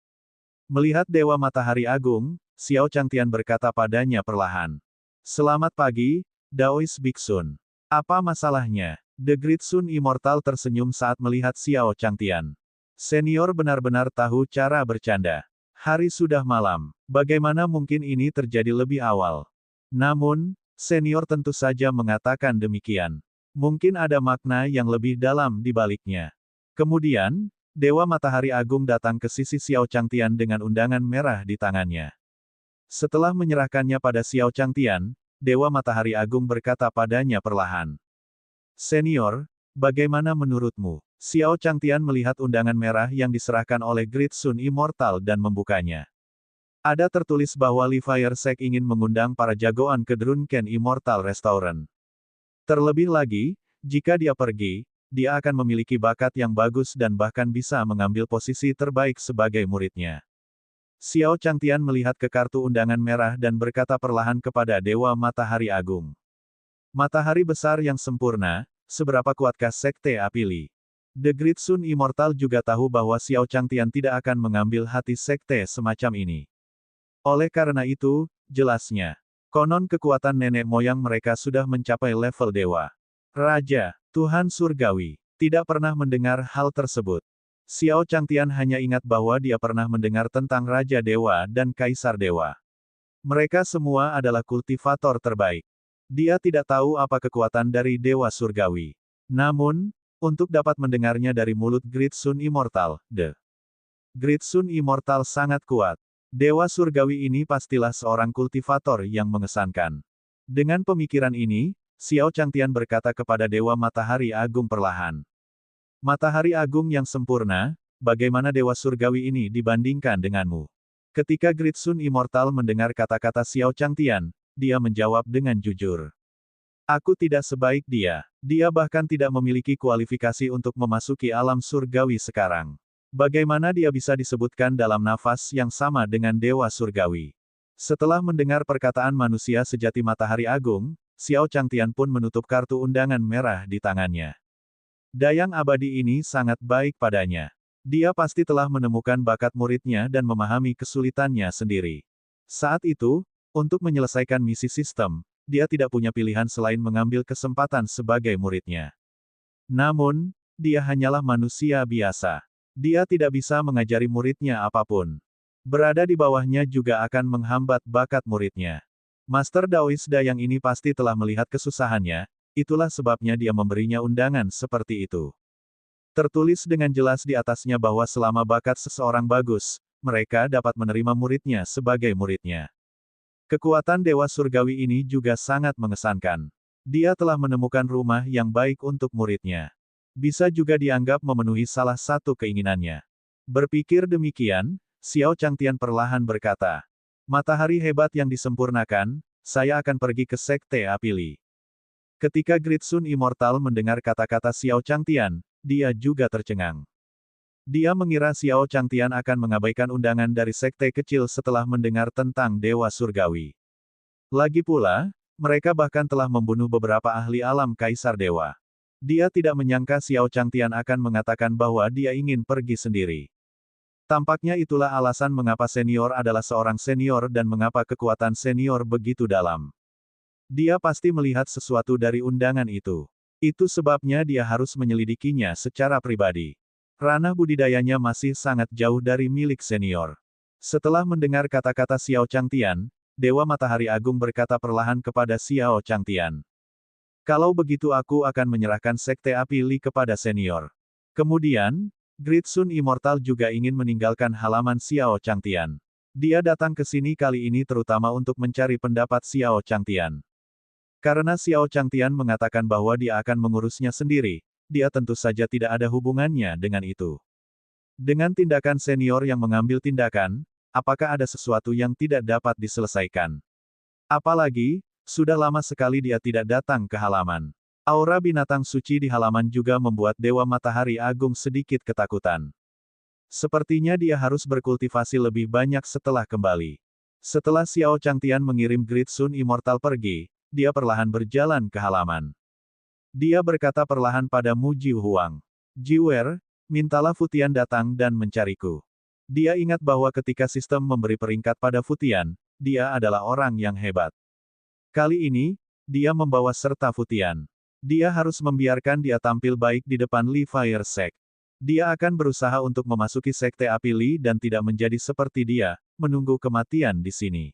Melihat Dewa Matahari Agung, Xiao Changtian berkata padanya perlahan. Selamat pagi, Daoist Biksun. Apa masalahnya? The Great Sun Immortal tersenyum saat melihat Xiao Changtian. Senior benar-benar tahu cara bercanda. Hari sudah malam, bagaimana mungkin ini terjadi lebih awal? Namun, senior tentu saja mengatakan demikian. Mungkin ada makna yang lebih dalam di baliknya. Kemudian, Dewa Matahari Agung datang ke sisi Xiao Changtian dengan undangan merah di tangannya. Setelah menyerahkannya pada Xiao Changtian, Dewa Matahari Agung berkata padanya perlahan. Senior, bagaimana menurutmu? Xiao Changtian melihat undangan merah yang diserahkan oleh Great Sun Immortal dan membukanya. Ada tertulis bahwa Li Fire Sek ingin mengundang para jagoan ke Drunken Immortal Restaurant. Terlebih lagi, jika dia pergi, dia akan memiliki bakat yang bagus dan bahkan bisa mengambil posisi terbaik sebagai muridnya. Xiao Changtian melihat ke kartu undangan merah dan berkata perlahan kepada Dewa Matahari Agung. Matahari besar yang sempurna, seberapa kuatkah Sekte Api Li? The Great Sun Immortal juga tahu bahwa Xiao Changtian tidak akan mengambil hati sekte semacam ini. Oleh karena itu, jelasnya, konon kekuatan nenek moyang mereka sudah mencapai level dewa. Raja, Tuhan Surgawi, tidak pernah mendengar hal tersebut. Xiao Changtian hanya ingat bahwa dia pernah mendengar tentang Raja Dewa dan Kaisar Dewa. Mereka semua adalah kultivator terbaik. Dia tidak tahu apa kekuatan dari Dewa Surgawi. Namun, untuk dapat mendengarnya dari mulut Great Sun Immortal, The Great Sun Immortal sangat kuat. Dewa Surgawi ini pastilah seorang kultivator yang mengesankan. Dengan pemikiran ini, Xiao Changtian berkata kepada Dewa Matahari Agung perlahan. Matahari Agung yang sempurna, bagaimana Dewa Surgawi ini dibandingkan denganmu? Ketika Great Sun Immortal mendengar kata-kata Xiao Changtian, dia menjawab dengan jujur. Aku tidak sebaik dia. Dia bahkan tidak memiliki kualifikasi untuk memasuki alam surgawi sekarang. Bagaimana dia bisa disebutkan dalam nafas yang sama dengan Dewa Surgawi? Setelah mendengar perkataan manusia sejati Matahari Agung, Xiao Changtian pun menutup kartu undangan merah di tangannya. Dayang abadi ini sangat baik padanya. Dia pasti telah menemukan bakat muridnya dan memahami kesulitannya sendiri. Saat itu, untuk menyelesaikan misi sistem, dia tidak punya pilihan selain mengambil kesempatan sebagai muridnya. Namun, dia hanyalah manusia biasa. Dia tidak bisa mengajari muridnya apapun. Berada di bawahnya juga akan menghambat bakat muridnya. Master Daoist Dayang ini pasti telah melihat kesusahannya, itulah sebabnya dia memberinya undangan seperti itu. Tertulis dengan jelas di atasnya bahwa selama bakat seseorang bagus, mereka dapat menerima muridnya sebagai muridnya. Kekuatan Dewa Surgawi ini juga sangat mengesankan. Dia telah menemukan rumah yang baik untuk muridnya. Bisa juga dianggap memenuhi salah satu keinginannya. Berpikir demikian, Xiao Changtian perlahan berkata, matahari hebat yang disempurnakan, saya akan pergi ke Sekte Api Li. Ketika Great Sun Immortal mendengar kata-kata Xiao Changtian, dia juga tercengang. Dia mengira Xiao Changtian akan mengabaikan undangan dari sekte kecil setelah mendengar tentang Dewa Surgawi. Lagi pula, mereka bahkan telah membunuh beberapa ahli alam Kaisar Dewa. Dia tidak menyangka Xiao Changtian akan mengatakan bahwa dia ingin pergi sendiri. Tampaknya itulah alasan mengapa senior adalah seorang senior dan mengapa kekuatan senior begitu dalam. Dia pasti melihat sesuatu dari undangan itu. Itu sebabnya dia harus menyelidikinya secara pribadi. Ranah budidayanya masih sangat jauh dari milik senior. Setelah mendengar kata-kata Xiao Changtian, Dewa Matahari Agung berkata perlahan kepada Xiao Changtian. Kalau begitu aku akan menyerahkan Sekte Api Li kepada senior. Kemudian, Great Sun Immortal juga ingin meninggalkan halaman Xiao Changtian. Dia datang ke sini kali ini terutama untuk mencari pendapat Xiao Changtian. Karena Xiao Changtian mengatakan bahwa dia akan mengurusnya sendiri, dia tentu saja tidak ada hubungannya dengan itu. Dengan tindakan senior yang mengambil tindakan, apakah ada sesuatu yang tidak dapat diselesaikan? Apalagi, sudah lama sekali dia tidak datang ke halaman. Aura binatang suci di halaman juga membuat Dewa Matahari Agung sedikit ketakutan. Sepertinya dia harus berkultivasi lebih banyak setelah kembali. Setelah Xiao Changtian mengirim Great Sun Immortal pergi, dia perlahan berjalan ke halaman. Dia berkata perlahan pada Mu Jiuhuang. Jiwer, mintalah Futian datang dan mencariku. Dia ingat bahwa ketika sistem memberi peringkat pada Futian, dia adalah orang yang hebat. Kali ini, dia membawa serta Futian. Dia harus membiarkan dia tampil baik di depan Li Fire Sect. Dia akan berusaha untuk memasuki Sekte Api Li dan tidak menjadi seperti dia, menunggu kematian di sini.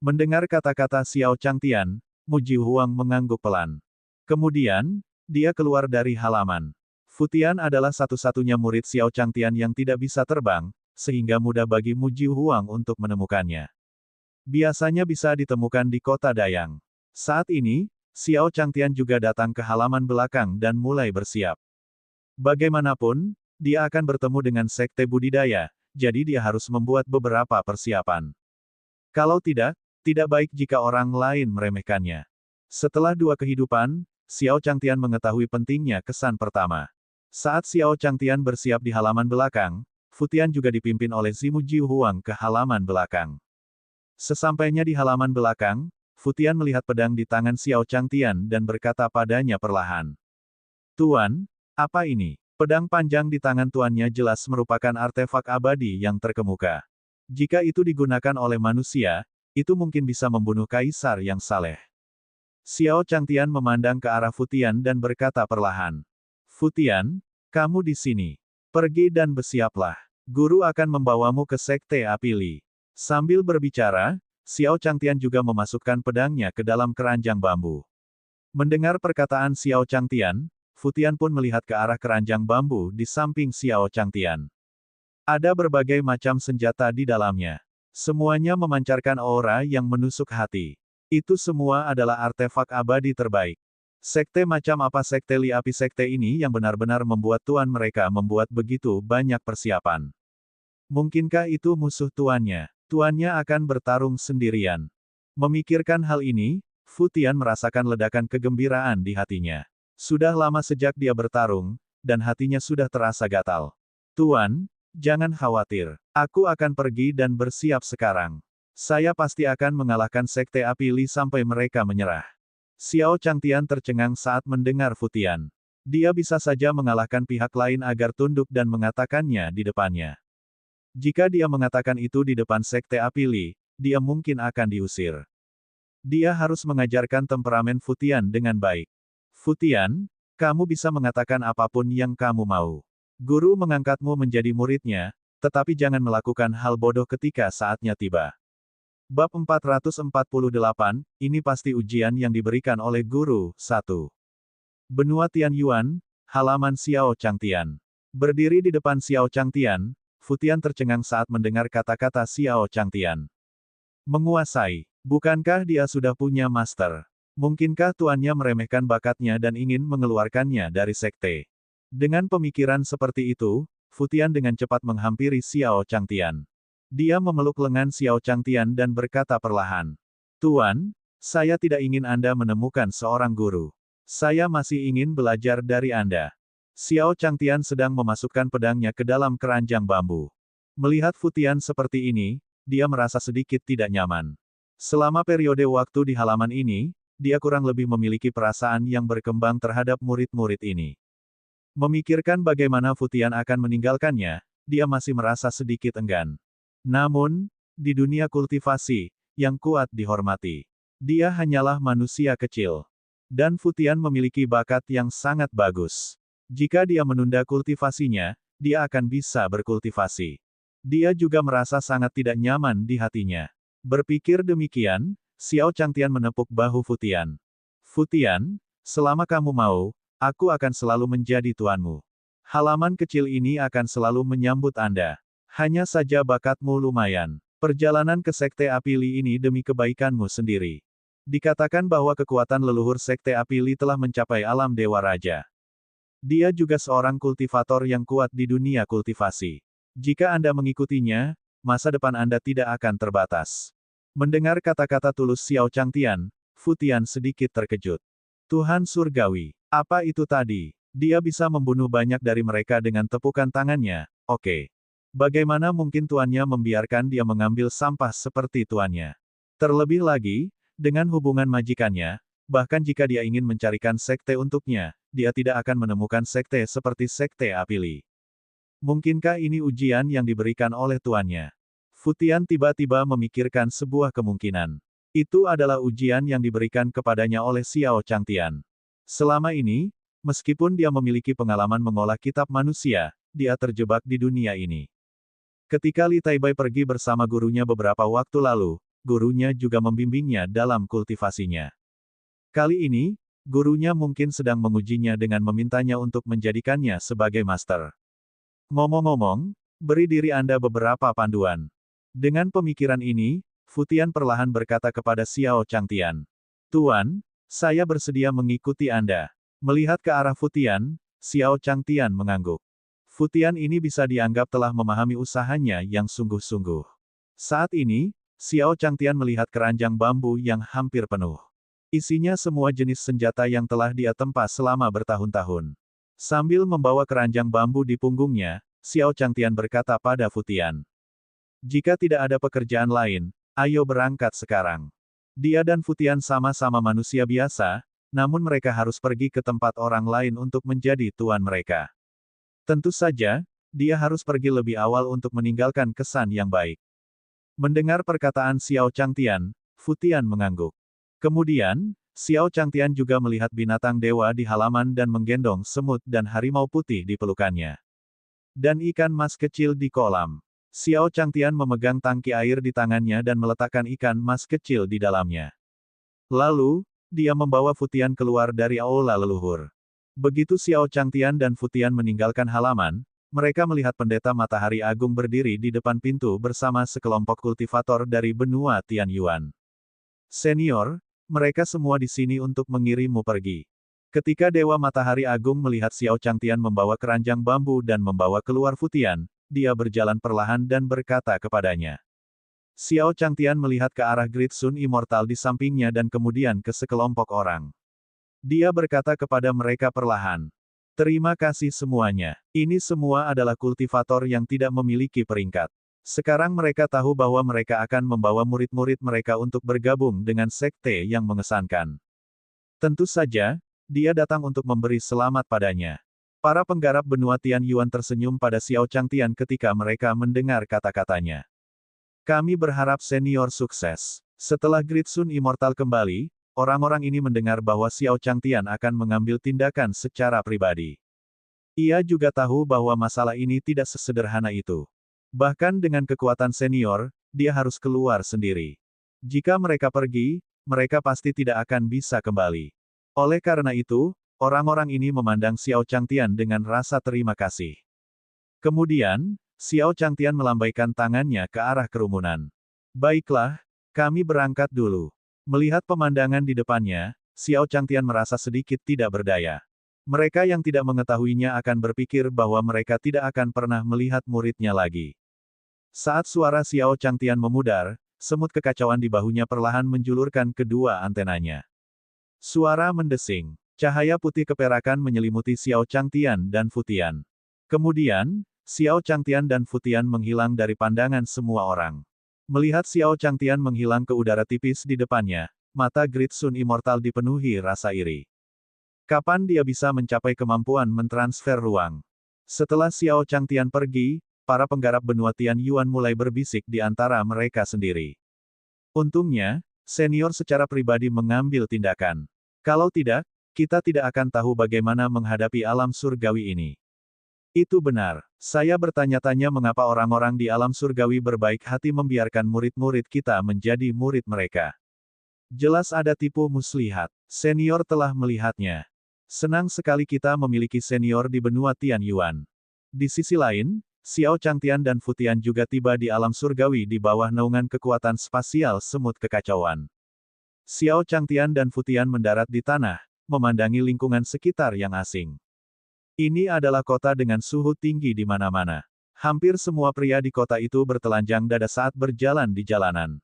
Mendengar kata-kata Xiao Changtian, Mu Jiuhuang mengangguk pelan. Kemudian, dia keluar dari halaman. Futian adalah satu-satunya murid Xiao Changtian yang tidak bisa terbang, sehingga mudah bagi Mu Jiuhuang untuk menemukannya. Biasanya bisa ditemukan di kota Dayang. Saat ini, Xiao Changtian juga datang ke halaman belakang dan mulai bersiap. Bagaimanapun, dia akan bertemu dengan Sekte Budidaya, jadi dia harus membuat beberapa persiapan. Kalau tidak baik jika orang lain meremehkannya. Setelah 2 kehidupan, Xiao Changtian mengetahui pentingnya kesan pertama. Saat Xiao Changtian bersiap di halaman belakang, Futian juga dipimpin oleh Zimu Jiuhuang ke halaman belakang. Sesampainya di halaman belakang, Futian melihat pedang di tangan Xiao Changtian dan berkata padanya perlahan. Tuan, apa ini? Pedang panjang di tangan tuannya jelas merupakan artefak abadi yang terkemuka. Jika itu digunakan oleh manusia, itu mungkin bisa membunuh kaisar yang saleh. Xiao Changtian memandang ke arah Futian dan berkata perlahan. Futian, kamu di sini. Pergi dan bersiaplah. Guru akan membawamu ke Sekte Api Li. Sambil berbicara, Xiao Changtian juga memasukkan pedangnya ke dalam keranjang bambu. Mendengar perkataan Xiao Changtian, Futian pun melihat ke arah keranjang bambu di samping Xiao Changtian. Ada berbagai macam senjata di dalamnya. Semuanya memancarkan aura yang menusuk hati. Itu semua adalah artefak abadi terbaik. Sekte macam apa Sekte Li Api Sekte ini yang benar-benar membuat tuan mereka membuat begitu banyak persiapan? Mungkinkah itu musuh tuannya? Tuannya akan bertarung sendirian. Memikirkan hal ini, Futian merasakan ledakan kegembiraan di hatinya. Sudah lama sejak dia bertarung, dan hatinya sudah terasa gatal. Tuan, jangan khawatir. Aku akan pergi dan bersiap sekarang. Saya pasti akan mengalahkan Sekte Api Li sampai mereka menyerah. Xiao Changtian tercengang saat mendengar Futian. Dia bisa saja mengalahkan pihak lain agar tunduk dan mengatakannya di depannya. Jika dia mengatakan itu di depan Sekte Api Li, dia mungkin akan diusir. Dia harus mengajarkan temperamen Futian dengan baik. Futian, kamu bisa mengatakan apapun yang kamu mau. Guru mengangkatmu menjadi muridnya, tetapi jangan melakukan hal bodoh ketika saatnya tiba. Bab 448, ini pasti ujian yang diberikan oleh Guru. 1. Benua Tianyuan, halaman Xiao Changtian. Berdiri di depan Xiao Changtian, Futian tercengang saat mendengar kata-kata Xiao Changtian. Menguasai. Bukankah dia sudah punya master? Mungkinkah tuannya meremehkan bakatnya dan ingin mengeluarkannya dari sekte? Dengan pemikiran seperti itu, Futian dengan cepat menghampiri Xiao Changtian. Dia memeluk lengan Xiao Changtian dan berkata perlahan. Tuan, saya tidak ingin Anda menemukan seorang guru. Saya masih ingin belajar dari Anda. Xiao Changtian sedang memasukkan pedangnya ke dalam keranjang bambu. Melihat Futian seperti ini, dia merasa sedikit tidak nyaman. Selama periode waktu di halaman ini, dia kurang lebih memiliki perasaan yang berkembang terhadap murid-murid ini. Memikirkan bagaimana Futian akan meninggalkannya, dia masih merasa sedikit enggan. Namun, di dunia kultivasi, yang kuat dihormati. Dia hanyalah manusia kecil. Dan Futian memiliki bakat yang sangat bagus. Jika dia menunda kultivasinya, dia akan bisa berkultivasi. Dia juga merasa sangat tidak nyaman di hatinya. Berpikir demikian, Xiao Changtian menepuk bahu Futian. Futian, selama kamu mau, aku akan selalu menjadi tuanmu. Halaman kecil ini akan selalu menyambut Anda. Hanya saja bakatmu lumayan. Perjalanan ke Sekte Api Li ini demi kebaikanmu sendiri. Dikatakan bahwa kekuatan leluhur Sekte Api Li telah mencapai alam Dewa Raja. Dia juga seorang kultivator yang kuat di dunia kultivasi. Jika Anda mengikutinya, masa depan Anda tidak akan terbatas. Mendengar kata-kata tulus Xiao Changtian, Fu Tian sedikit terkejut. Tuhan Surgawi, apa itu tadi? Dia bisa membunuh banyak dari mereka dengan tepukan tangannya, oke. Bagaimana mungkin tuannya membiarkan dia mengambil sampah seperti tuannya? Terlebih lagi, dengan hubungan majikannya, bahkan jika dia ingin mencarikan sekte untuknya, dia tidak akan menemukan sekte seperti Sekte Api Li. Mungkinkah ini ujian yang diberikan oleh tuannya? Fu Tian tiba-tiba memikirkan sebuah kemungkinan. Itu adalah ujian yang diberikan kepadanya oleh Xiao Changtian. Selama ini, meskipun dia memiliki pengalaman mengolah kitab manusia, dia terjebak di dunia ini. Ketika Li Taibai pergi bersama gurunya beberapa waktu lalu, gurunya juga membimbingnya dalam kultivasinya. Kali ini, gurunya mungkin sedang mengujinya dengan memintanya untuk menjadikannya sebagai master. Ngomong-ngomong, beri diri Anda beberapa panduan. Dengan pemikiran ini, Fu Tian perlahan berkata kepada Xiao Changtian. Tuan, saya bersedia mengikuti Anda. Melihat ke arah Fu Tian, Xiao Changtian mengangguk. Fu Tian ini bisa dianggap telah memahami usahanya yang sungguh-sungguh. Saat ini, Xiao Changtian melihat keranjang bambu yang hampir penuh. Isinya semua jenis senjata yang telah dia tempa selama bertahun-tahun. Sambil membawa keranjang bambu di punggungnya, Xiao Changtian berkata pada Fu Tian. Jika tidak ada pekerjaan lain, ayo berangkat sekarang. Dia dan Fu Tian sama-sama manusia biasa, namun mereka harus pergi ke tempat orang lain untuk menjadi tuan mereka. Tentu saja, dia harus pergi lebih awal untuk meninggalkan kesan yang baik. Mendengar perkataan Xiao Changtian, Fu Tian mengangguk. Kemudian, Xiao Changtian juga melihat binatang dewa di halaman dan menggendong semut dan harimau putih di pelukannya. Dan ikan mas kecil di kolam. Xiao Changtian memegang tangki air di tangannya dan meletakkan ikan mas kecil di dalamnya. Lalu, dia membawa Fu Tian keluar dari aula leluhur. Begitu Xiao Changtian dan Fu Tian meninggalkan halaman, mereka melihat pendeta Matahari Agung berdiri di depan pintu bersama sekelompok kultivator dari benua Tianyuan. Senior, mereka semua di sini untuk mengirimmu pergi. Ketika Dewa Matahari Agung melihat Xiao Changtian membawa keranjang bambu dan membawa keluar Fu Tian, dia berjalan perlahan dan berkata kepadanya. Xiao Changtian melihat ke arah Great Sun Immortal di sampingnya dan kemudian ke sekelompok orang. Dia berkata kepada mereka perlahan. Terima kasih semuanya. Ini semua adalah kultivator yang tidak memiliki peringkat. Sekarang mereka tahu bahwa mereka akan membawa murid-murid mereka untuk bergabung dengan sekte yang mengesankan. Tentu saja, dia datang untuk memberi selamat padanya. Para penggarap benua Tianyuan tersenyum pada Xiao Changtian ketika mereka mendengar kata-katanya. Kami berharap senior sukses. Setelah Great Sun Immortal kembali, orang-orang ini mendengar bahwa Xiao Changtian akan mengambil tindakan secara pribadi. Ia juga tahu bahwa masalah ini tidak sesederhana itu. Bahkan dengan kekuatan senior, dia harus keluar sendiri. Jika mereka pergi, mereka pasti tidak akan bisa kembali. Oleh karena itu, orang-orang ini memandang Xiao Changtian dengan rasa terima kasih. Kemudian, Xiao Changtian melambaikan tangannya ke arah kerumunan. Baiklah, kami berangkat dulu. Melihat pemandangan di depannya, Xiao Changtian merasa sedikit tidak berdaya. Mereka yang tidak mengetahuinya akan berpikir bahwa mereka tidak akan pernah melihat muridnya lagi. Saat suara Xiao Changtian memudar, semut kekacauan di bahunya perlahan menjulurkan kedua antenanya. Suara mendesing. Cahaya putih keperakan menyelimuti Xiao Changtian dan Fu Tian. Kemudian, Xiao Changtian dan Fu Tian menghilang dari pandangan semua orang. Melihat Xiao Changtian menghilang ke udara tipis di depannya, mata Great Sun Immortal dipenuhi rasa iri. Kapan dia bisa mencapai kemampuan mentransfer ruang? Setelah Xiao Changtian pergi, para penggarap benua Tianyuan mulai berbisik di antara mereka sendiri. Untungnya, senior secara pribadi mengambil tindakan. Kalau tidak, kita tidak akan tahu bagaimana menghadapi alam surgawi ini. Itu benar. Saya bertanya-tanya mengapa orang-orang di alam surgawi berbaik hati membiarkan murid-murid kita menjadi murid mereka. Jelas ada tipu muslihat. Senior telah melihatnya. Senang sekali kita memiliki senior di benua Tianyuan. Di sisi lain, Xiao Changtian dan Fu Tian juga tiba di alam surgawi di bawah naungan kekuatan spasial semut kekacauan. Xiao Changtian dan Futian mendarat di tanah, memandangi lingkungan sekitar yang asing. Ini adalah kota dengan suhu tinggi di mana-mana. Hampir semua pria di kota itu bertelanjang dada saat berjalan di jalanan.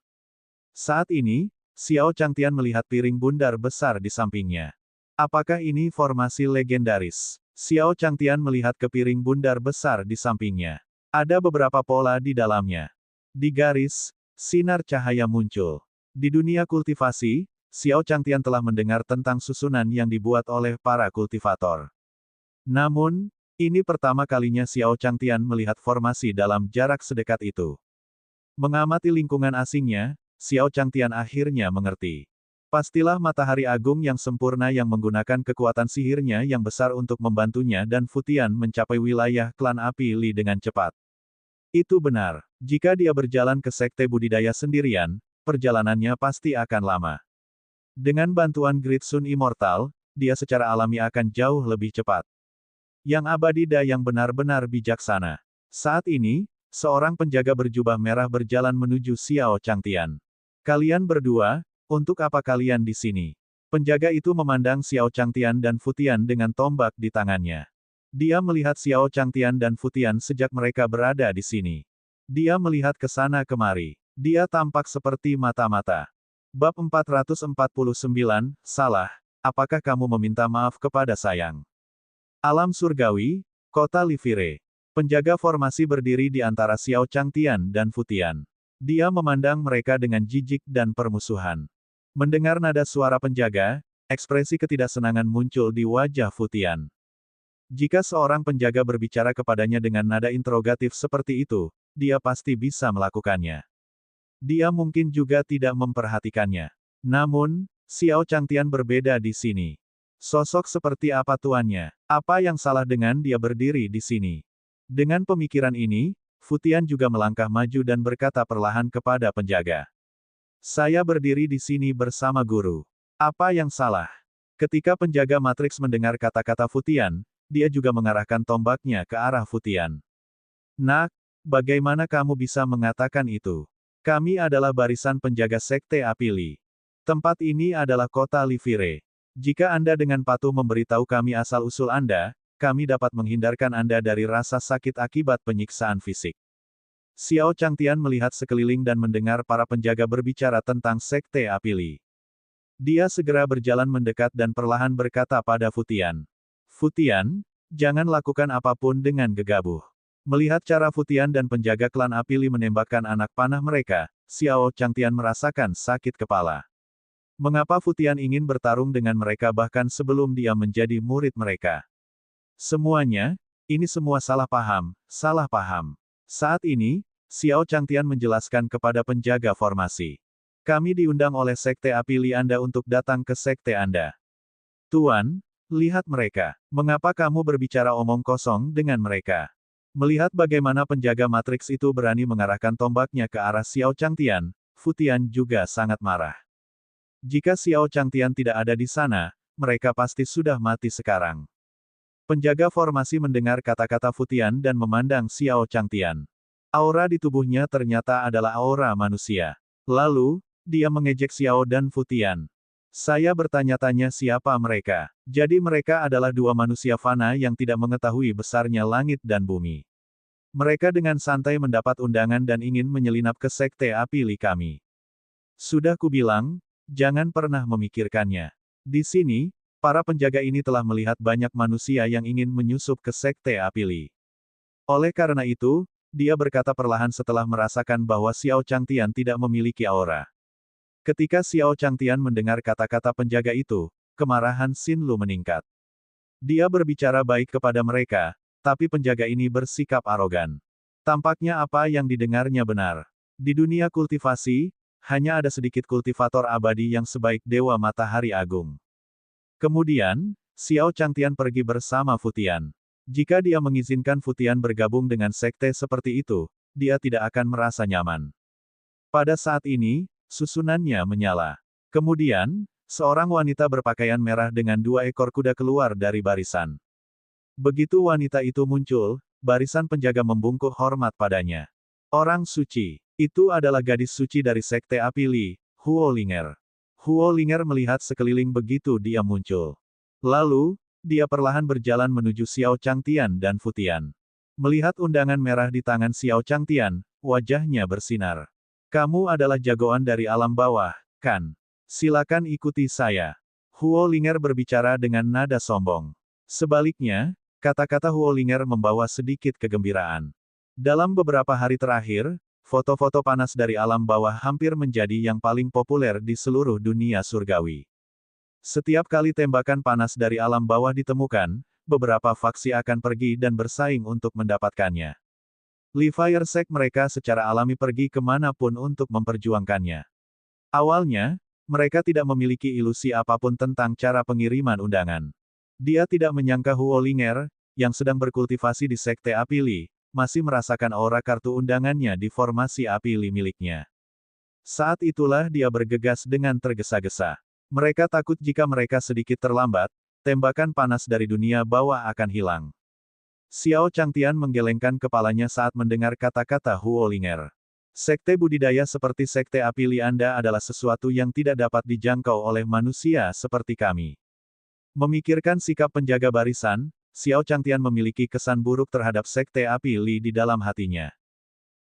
Saat ini, Xiao Changtian melihat piring bundar besar di sampingnya. Apakah ini formasi legendaris? Xiao Changtian melihat ke piring bundar besar di sampingnya. Ada beberapa pola di dalamnya. Di garis, sinar cahaya muncul. Di dunia kultivasi, Xiao Changtian telah mendengar tentang susunan yang dibuat oleh para kultivator. Namun, ini pertama kalinya Xiao Changtian melihat formasi dalam jarak sedekat itu. Mengamati lingkungan asingnya, Xiao Changtian akhirnya mengerti. Pastilah matahari agung yang sempurna yang menggunakan kekuatan sihirnya yang besar untuk membantunya dan Futian mencapai wilayah klan api Li dengan cepat. Itu benar. Jika dia berjalan ke sekte budidaya sendirian, perjalanannya pasti akan lama. Dengan bantuan Great Sun Immortal, dia secara alami akan jauh lebih cepat. Yang abadi dan yang benar-benar bijaksana. Saat ini, seorang penjaga berjubah merah berjalan menuju Xiao Changtian. Kalian berdua, untuk apa kalian di sini? Penjaga itu memandang Xiao Changtian dan Futian dengan tombak di tangannya. Dia melihat Xiao Changtian dan Futian sejak mereka berada di sini. Dia melihat ke sana kemari. Dia tampak seperti mata-mata. Bab 449, salah, apakah kamu meminta maaf kepada sayang? Alam surgawi, kota Livire. Penjaga formasi berdiri di antara Xiao Changtian dan Futian. Dia memandang mereka dengan jijik dan permusuhan. Mendengar nada suara penjaga, ekspresi ketidaksenangan muncul di wajah Futian. Jika seorang penjaga berbicara kepadanya dengan nada interrogatif seperti itu, dia pasti bisa melakukannya. Dia mungkin juga tidak memperhatikannya. Namun, Xiao Changtian berbeda di sini. Sosok seperti apa tuannya? Apa yang salah dengan dia berdiri di sini? Dengan pemikiran ini, Futian juga melangkah maju dan berkata perlahan kepada penjaga. Saya berdiri di sini bersama guru. Apa yang salah? Ketika penjaga matriks mendengar kata-kata Futian, dia juga mengarahkan tombaknya ke arah Futian. Nak, bagaimana kamu bisa mengatakan itu? Kami adalah barisan penjaga sekte api Li. Tempat ini adalah kota Livire. Jika Anda dengan patuh memberitahu kami asal-usul Anda, kami dapat menghindarkan Anda dari rasa sakit akibat penyiksaan fisik. Xiao Changtian melihat sekeliling dan mendengar para penjaga berbicara tentang sekte api Li. Dia segera berjalan mendekat dan perlahan berkata pada Futian. Futian, jangan lakukan apapun dengan gegabah. Melihat cara Futian dan penjaga klan api Li menembakkan anak panah mereka, Xiao Changtian merasakan sakit kepala. Mengapa Futian ingin bertarung dengan mereka bahkan sebelum dia menjadi murid mereka? Semuanya, ini semua salah paham, salah paham. Saat ini, Xiao Changtian menjelaskan kepada penjaga formasi. Kami diundang oleh sekte api Li Anda untuk datang ke sekte Anda. Tuan, lihat mereka. Mengapa kamu berbicara omong kosong dengan mereka? Melihat bagaimana penjaga matriks itu berani mengarahkan tombaknya ke arah Xiao Changtian, Futian juga sangat marah. Jika Xiao Changtian tidak ada di sana, mereka pasti sudah mati sekarang. Penjaga formasi mendengar kata-kata Futian dan memandang Xiao Changtian. Aura di tubuhnya ternyata adalah aura manusia. Lalu, dia mengejek Xiao dan Futian. Saya bertanya-tanya siapa mereka. Jadi mereka adalah dua manusia fana yang tidak mengetahui besarnya langit dan bumi. Mereka dengan santai mendapat undangan dan ingin menyelinap ke sekte api Li kami. Sudah kubilang, jangan pernah memikirkannya. Di sini, para penjaga ini telah melihat banyak manusia yang ingin menyusup ke sekte api Li. Oleh karena itu, dia berkata perlahan setelah merasakan bahwa Xiao Changtian tidak memiliki aura. Ketika Xiao Changtian mendengar kata-kata penjaga itu, kemarahan Xin Lu meningkat. Dia berbicara baik kepada mereka, tapi penjaga ini bersikap arogan. Tampaknya apa yang didengarnya benar. Di dunia kultivasi, hanya ada sedikit kultivator abadi yang sebaik Dewa Matahari Agung. Kemudian, Xiao Changtian pergi bersama Futian. Jika dia mengizinkan Futian bergabung dengan sekte seperti itu, dia tidak akan merasa nyaman. Pada saat ini, susunannya menyala. Kemudian, seorang wanita berpakaian merah dengan 2 ekor kuda keluar dari barisan. Begitu wanita itu muncul, barisan penjaga membungkuk hormat padanya. Orang suci. Itu adalah gadis suci dari sekte api Li, Huo Linger. Huo Linger melihat sekeliling begitu dia muncul. Lalu, dia perlahan berjalan menuju Xiao Changtian dan Futian. Melihat undangan merah di tangan Xiao Changtian, wajahnya bersinar. Kamu adalah jagoan dari alam bawah, kan? Silakan ikuti saya. Huo Linger berbicara dengan nada sombong. Sebaliknya, kata-kata Huo Linger membawa sedikit kegembiraan. Dalam beberapa hari terakhir, foto-foto panas dari alam bawah hampir menjadi yang paling populer di seluruh dunia surgawi. Setiap kali tembakan panas dari alam bawah ditemukan, beberapa faksi akan pergi dan bersaing untuk mendapatkannya. Li Fire Sect mereka secara alami pergi kemanapun untuk memperjuangkannya. Awalnya, mereka tidak memiliki ilusi apapun tentang cara pengiriman undangan. Dia tidak menyangka Huo Linger, yang sedang berkultivasi di Sekte Api Li, masih merasakan aura kartu undangannya di formasi Api Li miliknya. Saat itulah dia bergegas dengan tergesa-gesa. Mereka takut jika mereka sedikit terlambat, tembakan panas dari dunia bawah akan hilang. Xiao Changtian menggelengkan kepalanya saat mendengar kata-kata Huo Linger. Sekte budidaya seperti Sekte Api Li Anda adalah sesuatu yang tidak dapat dijangkau oleh manusia seperti kami. Memikirkan sikap penjaga barisan, Xiao Changtian memiliki kesan buruk terhadap Sekte Api Li di dalam hatinya.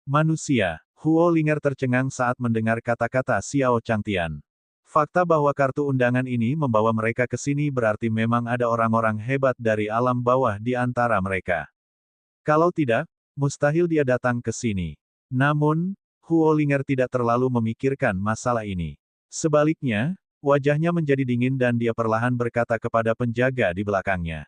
Manusia, Huo Linger tercengang saat mendengar kata-kata Xiao Changtian. Fakta bahwa kartu undangan ini membawa mereka ke sini berarti memang ada orang-orang hebat dari alam bawah di antara mereka. Kalau tidak, mustahil dia datang ke sini. Namun, Huo Linger tidak terlalu memikirkan masalah ini. Sebaliknya, wajahnya menjadi dingin dan dia perlahan berkata kepada penjaga di belakangnya.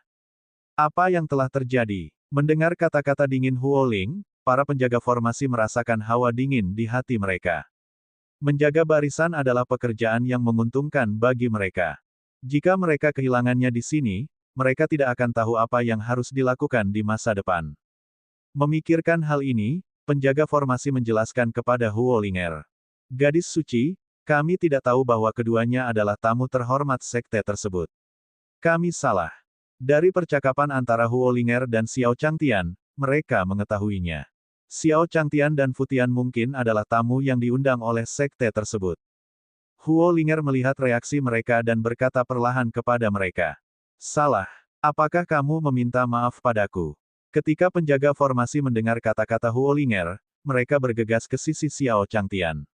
Apa yang telah terjadi? Mendengar kata-kata dingin Huo Ling, para penjaga formasi merasakan hawa dingin di hati mereka. Menjaga barisan adalah pekerjaan yang menguntungkan bagi mereka. Jika mereka kehilangannya di sini, mereka tidak akan tahu apa yang harus dilakukan di masa depan. Memikirkan hal ini, penjaga formasi menjelaskan kepada Huo Linger. Gadis suci, kami tidak tahu bahwa keduanya adalah tamu terhormat sekte tersebut. Kami salah. Dari percakapan antara Huo Linger dan Xiao Changtian, mereka mengetahuinya. Xiao Changtian dan Futian mungkin adalah tamu yang diundang oleh sekte tersebut. Huo Linger melihat reaksi mereka dan berkata perlahan kepada mereka. Salah. Apakah kamu meminta maaf padaku? Ketika penjaga formasi mendengar kata-kata Huo Linger, mereka bergegas ke sisi Xiao Changtian.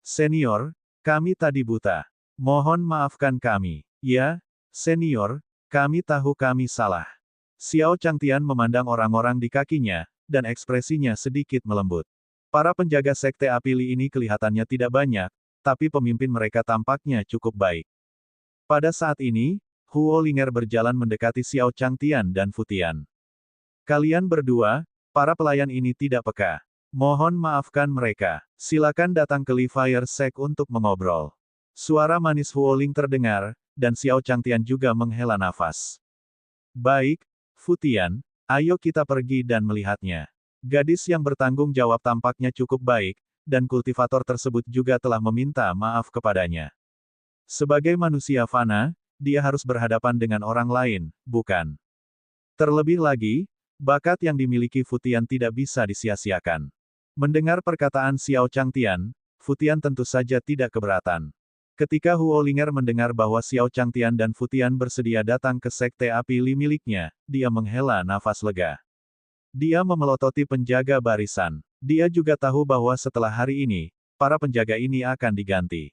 Senior, kami tadi buta. Mohon maafkan kami. Ya, senior, kami tahu kami salah. Xiao Changtian memandang orang-orang di kakinya, dan ekspresinya sedikit melembut. Para penjaga Sekte Api Li ini kelihatannya tidak banyak, tapi pemimpin mereka tampaknya cukup baik. Pada saat ini, Huo Linger berjalan mendekati Xiao Changtian dan Futian. Kalian berdua, para pelayan ini tidak peka. Mohon maafkan mereka. Silakan datang ke Li Fire Sect untuk mengobrol. Suara manis Huo Ling terdengar, dan Xiao Changtian juga menghela nafas. Baik, Futian, ayo kita pergi dan melihatnya. Gadis yang bertanggung jawab tampaknya cukup baik, dan kultivator tersebut juga telah meminta maaf kepadanya. Sebagai manusia fana, dia harus berhadapan dengan orang lain, bukan? Terlebih lagi, bakat yang dimiliki Futian tidak bisa disia-siakan. Mendengar perkataan Xiao Changtian, Futian tentu saja tidak keberatan. Ketika Huo Linger mendengar bahwa Xiao Changtian dan Futian bersedia datang ke Sekte Api Li miliknya, dia menghela nafas lega. Dia memelototi penjaga barisan. Dia juga tahu bahwa setelah hari ini, para penjaga ini akan diganti.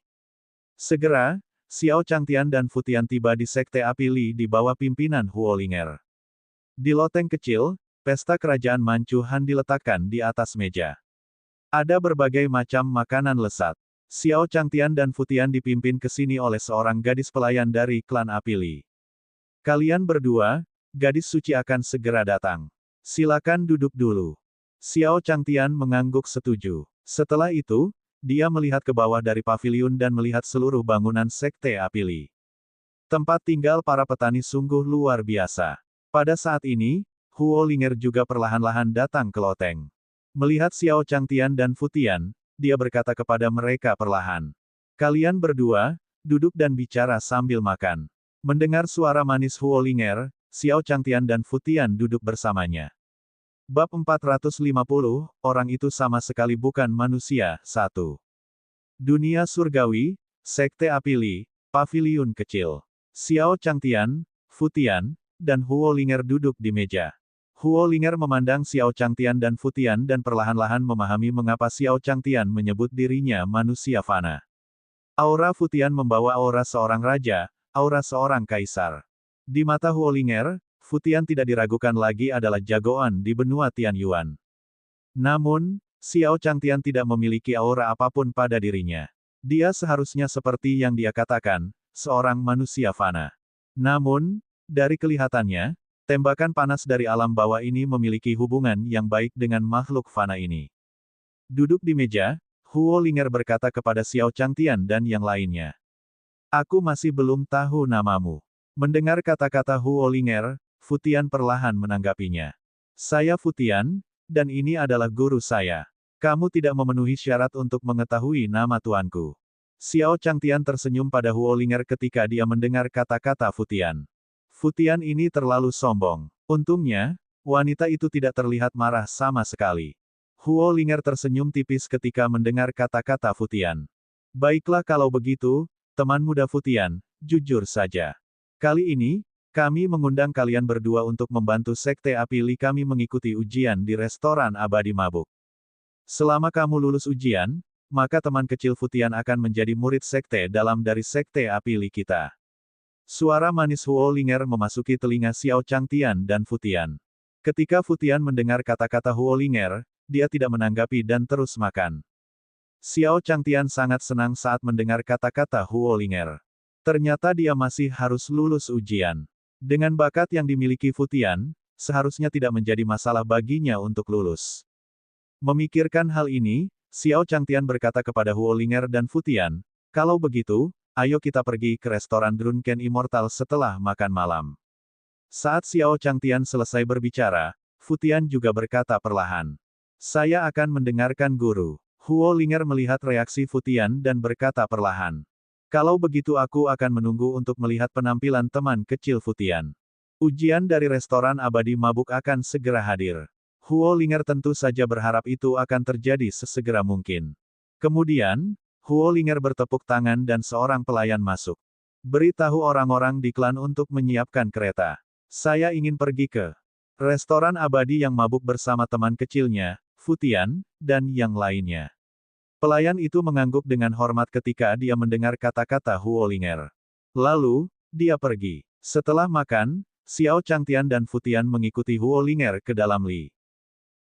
Segera, Xiao Changtian dan Futian tiba di Sekte Api Li di bawah pimpinan Huo Linger. Di loteng kecil, pesta kerajaan Manchu Han diletakkan di atas meja. Ada berbagai macam makanan lezat. Xiao Changtian dan Futian dipimpin ke sini oleh seorang gadis pelayan dari klan Api Li. Kalian berdua, gadis suci akan segera datang. Silakan duduk dulu. Xiao Changtian mengangguk setuju. Setelah itu, dia melihat ke bawah dari paviliun dan melihat seluruh bangunan Sekte Api Li. Tempat tinggal para petani sungguh luar biasa. Pada saat ini, Huo Linger juga perlahan-lahan datang ke loteng. Melihat Xiao Changtian dan Futian, dia berkata kepada mereka perlahan. Kalian berdua, duduk dan bicara sambil makan. Mendengar suara manis Huo Linger, Xiao Changtian dan Futian duduk bersamanya. Bab 450, orang itu sama sekali bukan manusia. 1. Dunia surgawi, Sekte Api Li, Paviliun Kecil. Xiao Changtian, Fu Tian, dan Huo Linger duduk di meja. Huo Linger memandang Xiao Changtian dan Fu Tian dan perlahan-lahan memahami mengapa Xiao Changtian menyebut dirinya manusia fana. Aura Fu Tian membawa aura seorang raja, aura seorang kaisar. Di mata Huo Linger, Fu Tian tidak diragukan lagi adalah jagoan di benua Tianyuan. Namun, Xiao Changtian tidak memiliki aura apapun pada dirinya. Dia seharusnya seperti yang dia katakan, seorang manusia fana. Namun, dari kelihatannya, tembakan panas dari alam bawah ini memiliki hubungan yang baik dengan makhluk fana ini. Duduk di meja, Huo Linger berkata kepada Xiao Changtian dan yang lainnya. Aku masih belum tahu namamu. Mendengar kata-kata Huo Linger, Fu Tian perlahan menanggapinya. Saya Fu Tian, dan ini adalah guru saya. Kamu tidak memenuhi syarat untuk mengetahui nama tuanku. Xiao Changtian tersenyum pada Huo Linger ketika dia mendengar kata-kata Fu Tian. Fu Tian ini terlalu sombong. Untungnya, wanita itu tidak terlihat marah sama sekali. Huo Linger tersenyum tipis ketika mendengar kata-kata Fu Tian. Baiklah kalau begitu, teman muda Fu Tian, jujur saja. Kali ini, kami mengundang kalian berdua untuk membantu Sekte Api Li kami mengikuti ujian di restoran abadi mabuk. Selama kamu lulus ujian, maka teman kecil Fu Tian akan menjadi murid sekte dalam dari Sekte Api Li kita. Suara manis Huo Linger memasuki telinga Xiao Changtian dan Fu Tian. Ketika Fu Tian mendengar kata-kata Huo Linger, dia tidak menanggapi dan terus makan. Xiao Changtian sangat senang saat mendengar kata-kata Huo Linger. Ternyata dia masih harus lulus ujian. Dengan bakat yang dimiliki Fu Tian, seharusnya tidak menjadi masalah baginya untuk lulus. Memikirkan hal ini, Xiao Changtian berkata kepada Huo Linger dan Fu Tian, kalau begitu, ayo kita pergi ke restoran Drunken Immortal setelah makan malam. Saat Xiao Changtian selesai berbicara, Fu Tian juga berkata perlahan. Saya akan mendengarkan guru. Huo Linger melihat reaksi Fu Tian dan berkata perlahan. Kalau begitu aku akan menunggu untuk melihat penampilan teman kecil Fu Tian. Ujian dari restoran abadi mabuk akan segera hadir. Huo Linger tentu saja berharap itu akan terjadi sesegera mungkin. Kemudian, Huo Linger bertepuk tangan dan seorang pelayan masuk. Beritahu orang-orang di klan untuk menyiapkan kereta. Saya ingin pergi ke restoran abadi yang mabuk bersama teman kecilnya, Fu Tian, dan yang lainnya. Pelayan itu mengangguk dengan hormat ketika dia mendengar kata-kata Huo Linger. Lalu, dia pergi. Setelah makan, Xiao Changtian dan Fu Tian mengikuti Huo Linger ke dalam Li.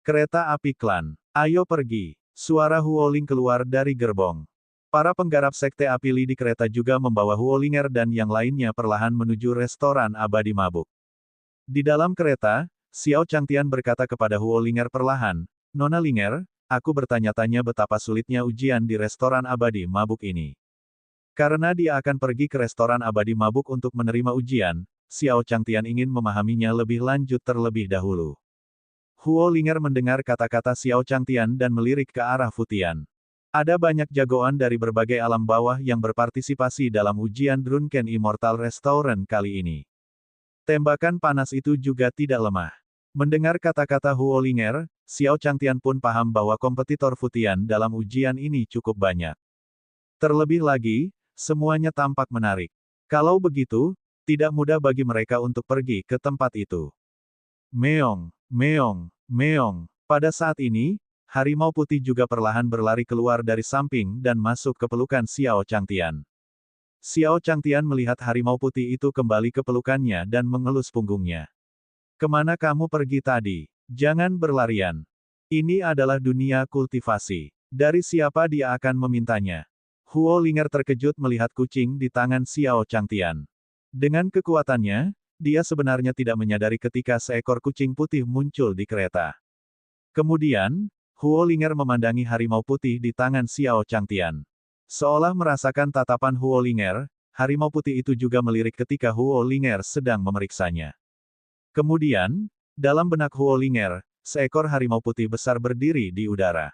Kereta api klan. Ayo pergi. Suara Huo Ling keluar dari gerbong. Para penggarap Sekte Api Li di kereta juga membawa Huo Linger dan yang lainnya perlahan menuju restoran abadi mabuk. Di dalam kereta, Xiao Changtian berkata kepada Huo Linger perlahan, Nona Linger, aku bertanya-tanya betapa sulitnya ujian di restoran abadi mabuk ini. Karena dia akan pergi ke restoran abadi mabuk untuk menerima ujian, Xiao Changtian ingin memahaminya lebih lanjut terlebih dahulu. Huo Linger mendengar kata-kata Xiao Changtian dan melirik ke arah Fu Tian. Ada banyak jagoan dari berbagai alam bawah yang berpartisipasi dalam ujian Drunken Immortal Restaurant kali ini. Tembakan panas itu juga tidak lemah. Mendengar kata-kata Huo Linger, Xiao Changtian pun paham bahwa kompetitor Fu Tian dalam ujian ini cukup banyak. Terlebih lagi, semuanya tampak menarik. Kalau begitu, tidak mudah bagi mereka untuk pergi ke tempat itu. Meong, meong, meong. Pada saat ini, harimau putih juga perlahan berlari keluar dari samping dan masuk ke pelukan Xiao Changtian. Xiao Changtian melihat harimau putih itu kembali ke pelukannya dan mengelus punggungnya. Kemana kamu pergi tadi? Jangan berlarian. Ini adalah dunia kultivasi. Dari siapa dia akan memintanya? Huo Linger terkejut melihat kucing di tangan Xiao Changtian. Dengan kekuatannya, dia sebenarnya tidak menyadari ketika seekor kucing putih muncul di kereta. Kemudian, Huo Linger memandangi harimau putih di tangan Xiao Changtian. Seolah merasakan tatapan Huo Linger, harimau putih itu juga melirik ketika Huo Linger sedang memeriksanya. Kemudian, dalam benak Huo Linger, seekor harimau putih besar berdiri di udara.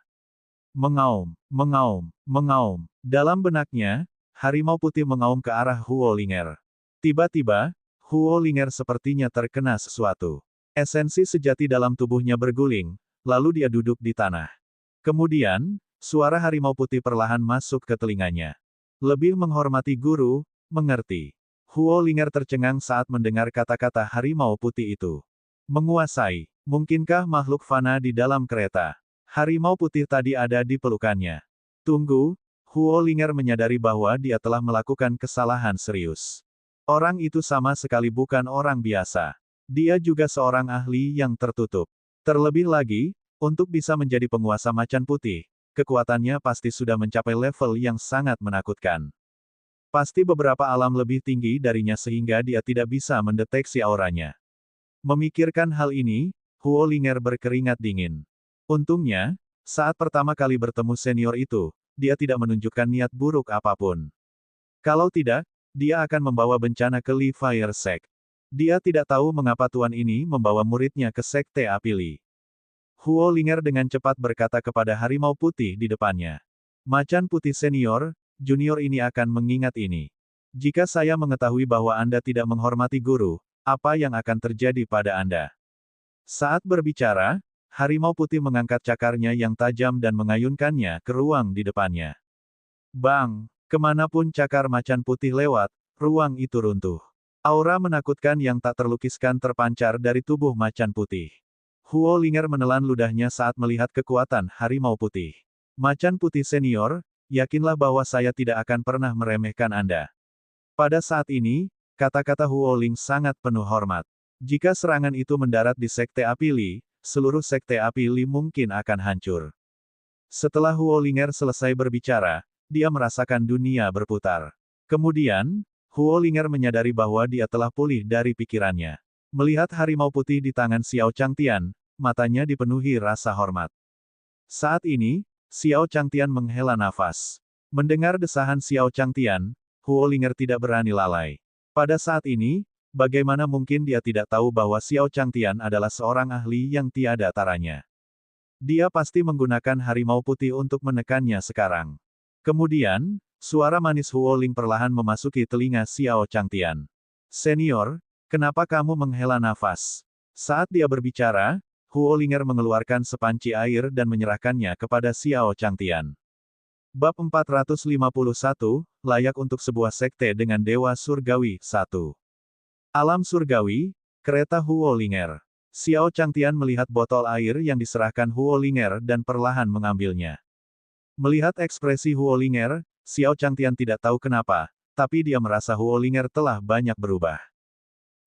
Mengaum, mengaum, mengaum. Dalam benaknya, harimau putih mengaum ke arah Huo Linger. Tiba-tiba, Huo Linger sepertinya terkena sesuatu. Esensi sejati dalam tubuhnya berguling, lalu dia duduk di tanah. Kemudian, suara harimau putih perlahan masuk ke telinganya. Lebih menghormati guru, mengerti. Huo Linger tercengang saat mendengar kata-kata harimau putih itu. Menguasai. Mungkinkah makhluk fana di dalam kereta? Harimau putih tadi ada di pelukannya. Tunggu, Huo Linger menyadari bahwa dia telah melakukan kesalahan serius. Orang itu sama sekali bukan orang biasa. Dia juga seorang ahli yang tertutup. Terlebih lagi, untuk bisa menjadi penguasa macan putih, kekuatannya pasti sudah mencapai level yang sangat menakutkan. Pasti beberapa alam lebih tinggi darinya sehingga dia tidak bisa mendeteksi auranya. Memikirkan hal ini, Huo Linger berkeringat dingin. Untungnya, saat pertama kali bertemu senior itu, dia tidak menunjukkan niat buruk apapun. Kalau tidak, dia akan membawa bencana ke Li Fire Sect. Dia tidak tahu mengapa tuan ini membawa muridnya ke Sekte Api Li. Huo Linger dengan cepat berkata kepada harimau putih di depannya. Macan putih senior, junior ini akan mengingat ini. Jika saya mengetahui bahwa Anda tidak menghormati guru, apa yang akan terjadi pada Anda? Saat berbicara, harimau putih mengangkat cakarnya yang tajam dan mengayunkannya ke ruang di depannya. Bang! Kemanapun cakar macan putih lewat, ruang itu runtuh. Aura menakutkan yang tak terlukiskan terpancar dari tubuh macan putih. Huo Linger menelan ludahnya saat melihat kekuatan harimau putih. Macan putih senior, yakinlah bahwa saya tidak akan pernah meremehkan Anda. Pada saat ini, kata-kata Huo Ling sangat penuh hormat. Jika serangan itu mendarat di Sekte Api Li, seluruh Sekte Api Li mungkin akan hancur. Setelah Huo Linger selesai berbicara, dia merasakan dunia berputar. Kemudian, Huo Linger menyadari bahwa dia telah pulih dari pikirannya. Melihat harimau putih di tangan Xiao Changtian, matanya dipenuhi rasa hormat. Saat ini, Xiao Changtian menghela nafas. Mendengar desahan Xiao Changtian, Huo Linger tidak berani lalai. Pada saat ini, bagaimana mungkin dia tidak tahu bahwa Xiao Changtian adalah seorang ahli yang tiada taranya. Dia pasti menggunakan harimau putih untuk menekannya sekarang. Kemudian, suara manis Huo Ling perlahan memasuki telinga Xiao Changtian. Senior, kenapa kamu menghela nafas? Saat dia berbicara, Huo Linger mengeluarkan sepanci air dan menyerahkannya kepada Xiao Changtian. Bab 451, layak untuk sebuah sekte dengan Dewa Surgawi 1. Alam Surgawi, kereta Huo Linger. Xiao Changtian melihat botol air yang diserahkan Huo Linger dan perlahan mengambilnya. Melihat ekspresi Huo Linger, Xiao Changtian tidak tahu kenapa, tapi dia merasa Huo Linger telah banyak berubah.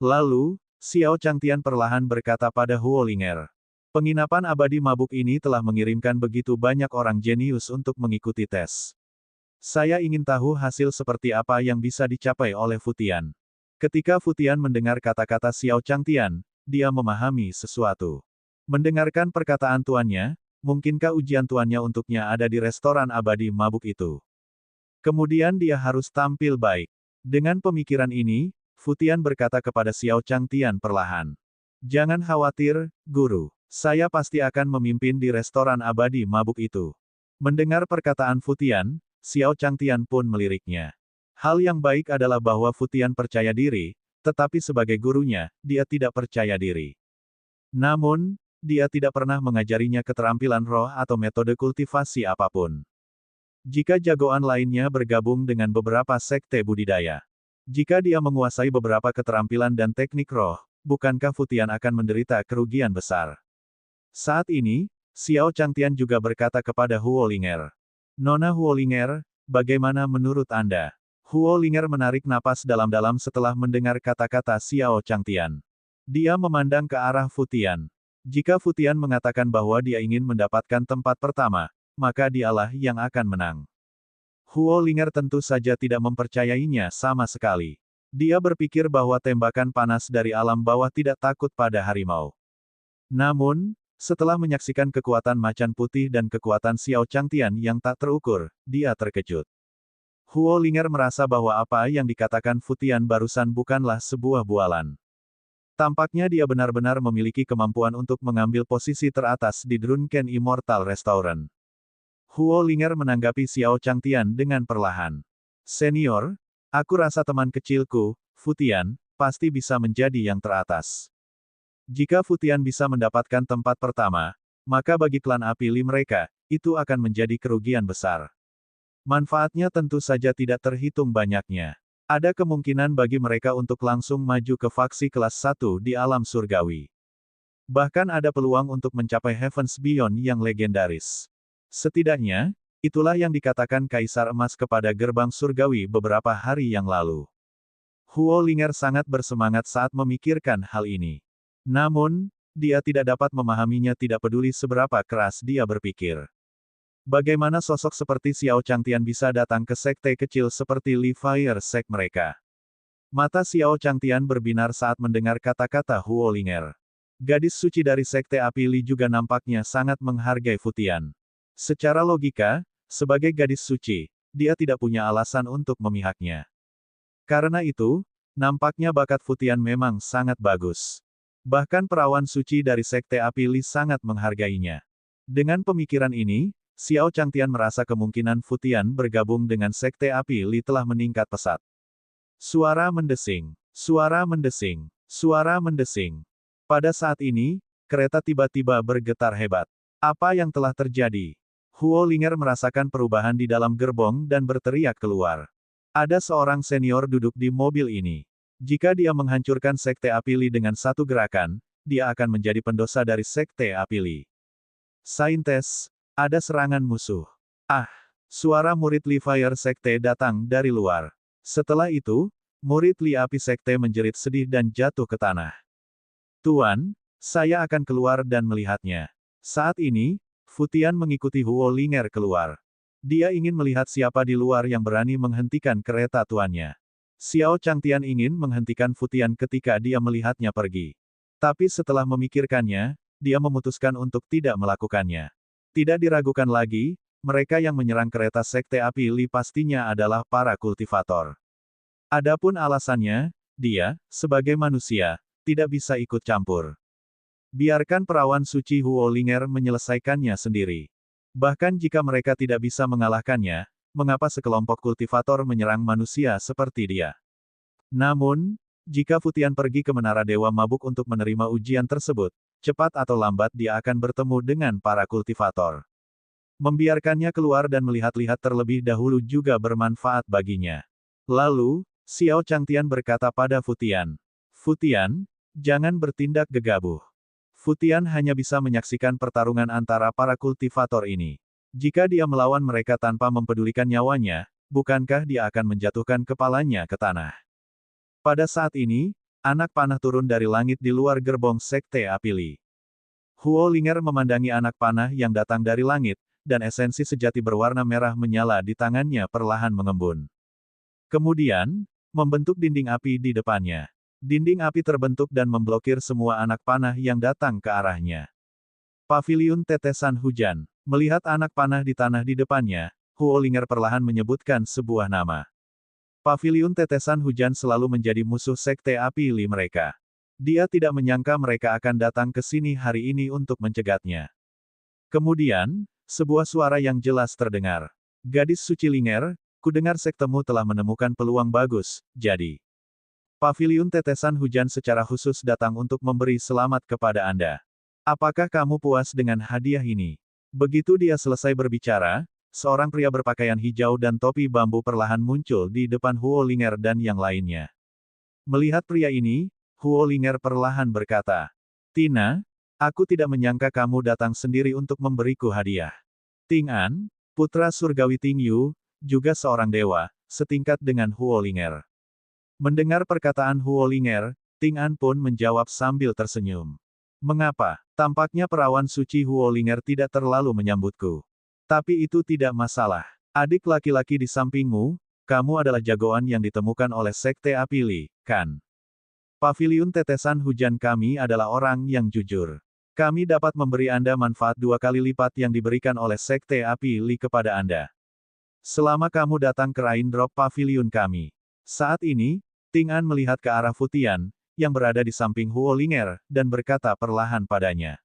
Lalu, Xiao Changtian perlahan berkata pada Huo Linger. Penginapan abadi mabuk ini telah mengirimkan begitu banyak orang jenius untuk mengikuti tes. Saya ingin tahu hasil seperti apa yang bisa dicapai oleh Futian. Ketika Futian mendengar kata-kata Xiao Changtian, dia memahami sesuatu. Mendengarkan perkataan tuannya, mungkinkah ujian tuannya untuknya ada di restoran abadi mabuk itu? Kemudian dia harus tampil baik. Dengan pemikiran ini, Futian berkata kepada Xiao Changtian perlahan. Jangan khawatir, guru. Saya pasti akan memimpin di restoran abadi mabuk itu. Mendengar perkataan Futian, Xiao Changtian pun meliriknya. Hal yang baik adalah bahwa Futian percaya diri, tetapi sebagai gurunya, dia tidak percaya diri. Namun, dia tidak pernah mengajarinya keterampilan roh atau metode kultivasi apapun. Jika jagoan lainnya bergabung dengan beberapa sekte budidaya. Jika dia menguasai beberapa keterampilan dan teknik roh, bukankah Futian akan menderita kerugian besar? Saat ini, Xiao Changtian juga berkata kepada Huo Linger. Nona Huo Linger, bagaimana menurut Anda? Huo Linger menarik napas dalam-dalam setelah mendengar kata-kata Xiao Changtian. Dia memandang ke arah Futian. Jika Futian mengatakan bahwa dia ingin mendapatkan tempat pertama, maka dialah yang akan menang. Huo Linger tentu saja tidak mempercayainya sama sekali. Dia berpikir bahwa tembakan panas dari alam bawah tidak takut pada harimau. Namun, setelah menyaksikan kekuatan macan putih dan kekuatan Xiao Changtian yang tak terukur, dia terkejut. Huo Linger merasa bahwa apa yang dikatakan Futian barusan bukanlah sebuah bualan. Tampaknya dia benar-benar memiliki kemampuan untuk mengambil posisi teratas di Drunken Immortal Restaurant. Huo Linger menanggapi Xiao Changtian dengan perlahan. Senior, aku rasa teman kecilku, Futian, pasti bisa menjadi yang teratas. Jika Futian bisa mendapatkan tempat pertama, maka bagi klan Api Li mereka, itu akan menjadi kerugian besar. Manfaatnya tentu saja tidak terhitung banyaknya. Ada kemungkinan bagi mereka untuk langsung maju ke faksi kelas 1 di alam surgawi. Bahkan ada peluang untuk mencapai Heavens Beyond yang legendaris. Setidaknya, itulah yang dikatakan Kaisar Emas kepada gerbang surgawi beberapa hari yang lalu. Huo Linger sangat bersemangat saat memikirkan hal ini. Namun, dia tidak dapat memahaminya, tidak peduli seberapa keras dia berpikir. Bagaimana sosok seperti Xiao Changtian bisa datang ke sekte kecil seperti Li Fire Sect mereka? Mata Xiao Changtian berbinar saat mendengar kata-kata Huo Linger. Gadis suci dari sekte api Li juga nampaknya sangat menghargai Futian. Secara logika, sebagai gadis suci, dia tidak punya alasan untuk memihaknya. Karena itu, nampaknya bakat Futian memang sangat bagus. Bahkan perawan suci dari sekte api Li sangat menghargainya. Dengan pemikiran ini, Xiao Changtian merasa kemungkinan Futian bergabung dengan sekte api Li telah meningkat pesat. Suara mendesing, suara mendesing, suara mendesing. Pada saat ini, kereta tiba-tiba bergetar hebat. Apa yang telah terjadi? Huo Linger merasakan perubahan di dalam gerbong dan berteriak keluar. Ada seorang senior duduk di mobil ini. Jika dia menghancurkan sekte api Li dengan satu gerakan, dia akan menjadi pendosa dari sekte api Li. Saintes, ada serangan musuh. Ah! Suara murid Li Fire Sekte datang dari luar. Setelah itu, murid Li Api Sekte menjerit sedih dan jatuh ke tanah. Tuan, saya akan keluar dan melihatnya. Saat ini, Futian mengikuti Huo Linger keluar. Dia ingin melihat siapa di luar yang berani menghentikan kereta tuannya. Xiao Changtian ingin menghentikan Futian ketika dia melihatnya pergi. Tapi setelah memikirkannya, dia memutuskan untuk tidak melakukannya. Tidak diragukan lagi, mereka yang menyerang kereta sekte api Li pastinya adalah para kultivator. Adapun alasannya, dia, sebagai manusia, tidak bisa ikut campur. Biarkan perawan suci Huo Linger menyelesaikannya sendiri. Bahkan jika mereka tidak bisa mengalahkannya, mengapa sekelompok kultivator menyerang manusia seperti dia? Namun, jika Futian pergi ke Menara Dewa Mabuk untuk menerima ujian tersebut, cepat atau lambat dia akan bertemu dengan para kultivator. Membiarkannya keluar dan melihat-lihat terlebih dahulu juga bermanfaat baginya. Lalu, Xiao Changtian berkata pada Futian, "Futian, jangan bertindak gegabah. Futian hanya bisa menyaksikan pertarungan antara para kultivator ini. Jika dia melawan mereka tanpa mempedulikan nyawanya, bukankah dia akan menjatuhkan kepalanya ke tanah?" Pada saat ini, anak panah turun dari langit di luar gerbong sekte api Li. Huo Linger memandangi anak panah yang datang dari langit, dan esensi sejati berwarna merah menyala di tangannya perlahan mengembun. Kemudian, membentuk dinding api di depannya. Dinding api terbentuk dan memblokir semua anak panah yang datang ke arahnya. Paviliun Tetesan Hujan. Melihat anak panah di tanah di depannya, Huo Linger perlahan menyebutkan sebuah nama. Paviliun Tetesan Hujan selalu menjadi musuh sekte api Li mereka. Dia tidak menyangka mereka akan datang ke sini hari ini untuk mencegatnya. Kemudian, sebuah suara yang jelas terdengar. "Gadis suci Linger, kudengar sektemu telah menemukan peluang bagus, jadi Paviliun Tetesan Hujan secara khusus datang untuk memberi selamat kepada Anda. Apakah kamu puas dengan hadiah ini?" Begitu dia selesai berbicara, seorang pria berpakaian hijau dan topi bambu perlahan muncul di depan Huo Linger dan yang lainnya. Melihat pria ini, Huo Linger perlahan berkata, "Tina, aku tidak menyangka kamu datang sendiri untuk memberiku hadiah." Ting An, putra surgawi Ting Yu, juga seorang dewa, setingkat dengan Huo Linger. Mendengar perkataan Huo Linger, Ting An pun menjawab sambil tersenyum. "Mengapa? Tampaknya perawan suci Huo Linger tidak terlalu menyambutku. Tapi itu tidak masalah. Adik laki-laki di sampingmu, kamu adalah jagoan yang ditemukan oleh Sekte Api Li, kan? Paviliun Tetesan Hujan kami adalah orang yang jujur. Kami dapat memberi Anda manfaat 2 kali lipat yang diberikan oleh Sekte Api Li kepada Anda. Selama kamu datang ke Raindrop Paviliun kami." Saat ini, Ting An melihat ke arah Futian, yang berada di samping Huo Linger, dan berkata perlahan padanya.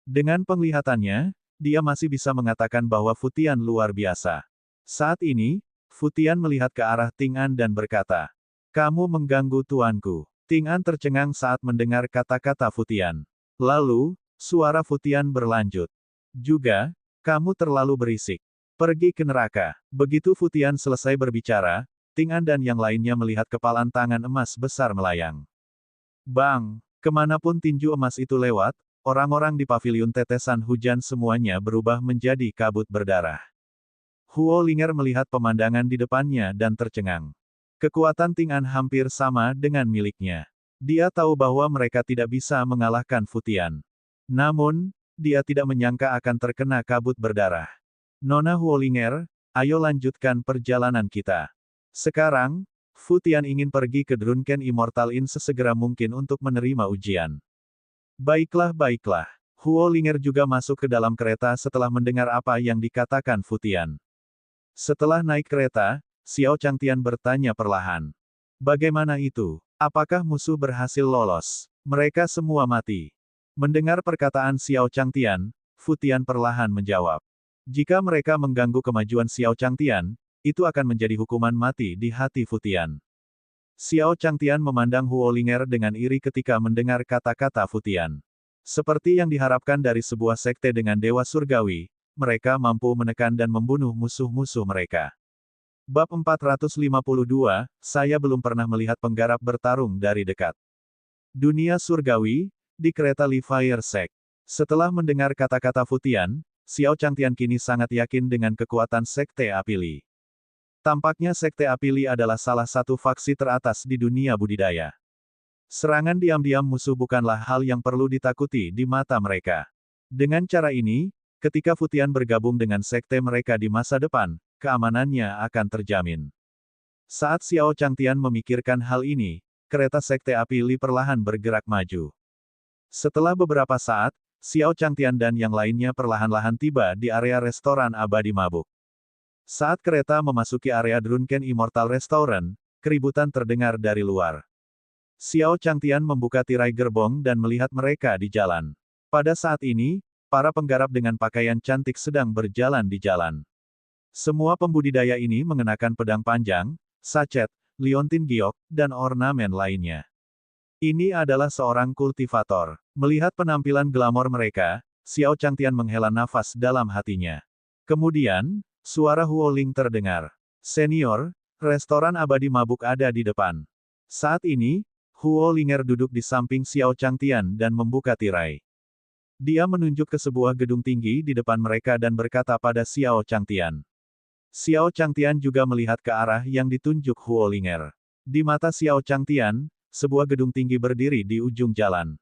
Dengan penglihatannya, dia masih bisa mengatakan bahwa Futian luar biasa. Saat ini, Futian melihat ke arah Ting An dan berkata, "Kamu mengganggu tuanku." Ting An tercengang saat mendengar kata-kata Futian. Lalu, suara Futian berlanjut. "Juga, kamu terlalu berisik. Pergi ke neraka. Begitu Futian selesai berbicara, Ting An dan yang lainnya melihat kepalan tangan emas besar melayang. Bang! Kemanapun tinju emas itu lewat, orang-orang di paviliun tetesan hujan semuanya berubah menjadi kabut berdarah. Huo Linger melihat pemandangan di depannya dan tercengang. Kekuatan Ting An hampir sama dengan miliknya. Dia tahu bahwa mereka tidak bisa mengalahkan Futian. Namun, dia tidak menyangka akan terkena kabut berdarah. Nona Huo Linger, ayo lanjutkan perjalanan kita. Sekarang, Futian ingin pergi ke Drunken Immortal Inn sesegera mungkin untuk menerima ujian. Baiklah, baiklah. Huo Linger juga masuk ke dalam kereta setelah mendengar apa yang dikatakan Futian. Setelah naik kereta, Xiao Changtian bertanya perlahan. Bagaimana itu? Apakah musuh berhasil lolos? Mereka semua mati. Mendengar perkataan Xiao Changtian, Futian perlahan menjawab. Jika mereka mengganggu kemajuan Xiao Changtian, itu akan menjadi hukuman mati di hati Futian. Xiao Changtian memandang Huo Linger dengan iri ketika mendengar kata-kata Futian. Seperti yang diharapkan dari sebuah sekte dengan dewa surgawi, mereka mampu menekan dan membunuh musuh-musuh mereka. Bab 452, saya belum pernah melihat penggarap bertarung dari dekat. Dunia surgawi, di kereta Li Fire Sect. Setelah mendengar kata-kata Futian, Xiao Changtian kini sangat yakin dengan kekuatan sekte Api Li. Tampaknya sekte Api Li adalah salah satu faksi teratas di dunia budidaya. Serangan diam-diam musuh bukanlah hal yang perlu ditakuti di mata mereka. Dengan cara ini, ketika Futian bergabung dengan sekte mereka di masa depan, keamanannya akan terjamin. Saat Xiao Changtian memikirkan hal ini, kereta sekte Api Li perlahan bergerak maju. Setelah beberapa saat, Xiao Changtian dan yang lainnya perlahan-lahan tiba di area restoran abadi mabuk. Saat kereta memasuki area Drunken Immortal Restaurant, keributan terdengar dari luar. Xiao Changtian membuka tirai gerbong dan melihat mereka di jalan. Pada saat ini, para penggarap dengan pakaian cantik sedang berjalan di jalan. Semua pembudidaya ini mengenakan pedang panjang, sachet, liontin giok, dan ornamen lainnya. Ini adalah seorang kultivator. Melihat penampilan glamor mereka, Xiao Changtian menghela nafas dalam hatinya. Kemudian, suara Huo Ling terdengar. Senior, restoran abadi mabuk ada di depan. Saat ini, Huo Linger duduk di samping Xiao Changtian dan membuka tirai. Dia menunjuk ke sebuah gedung tinggi di depan mereka dan berkata pada Xiao Changtian. Xiao Changtian juga melihat ke arah yang ditunjuk Huo Linger. Di mata Xiao Changtian, sebuah gedung tinggi berdiri di ujung jalan.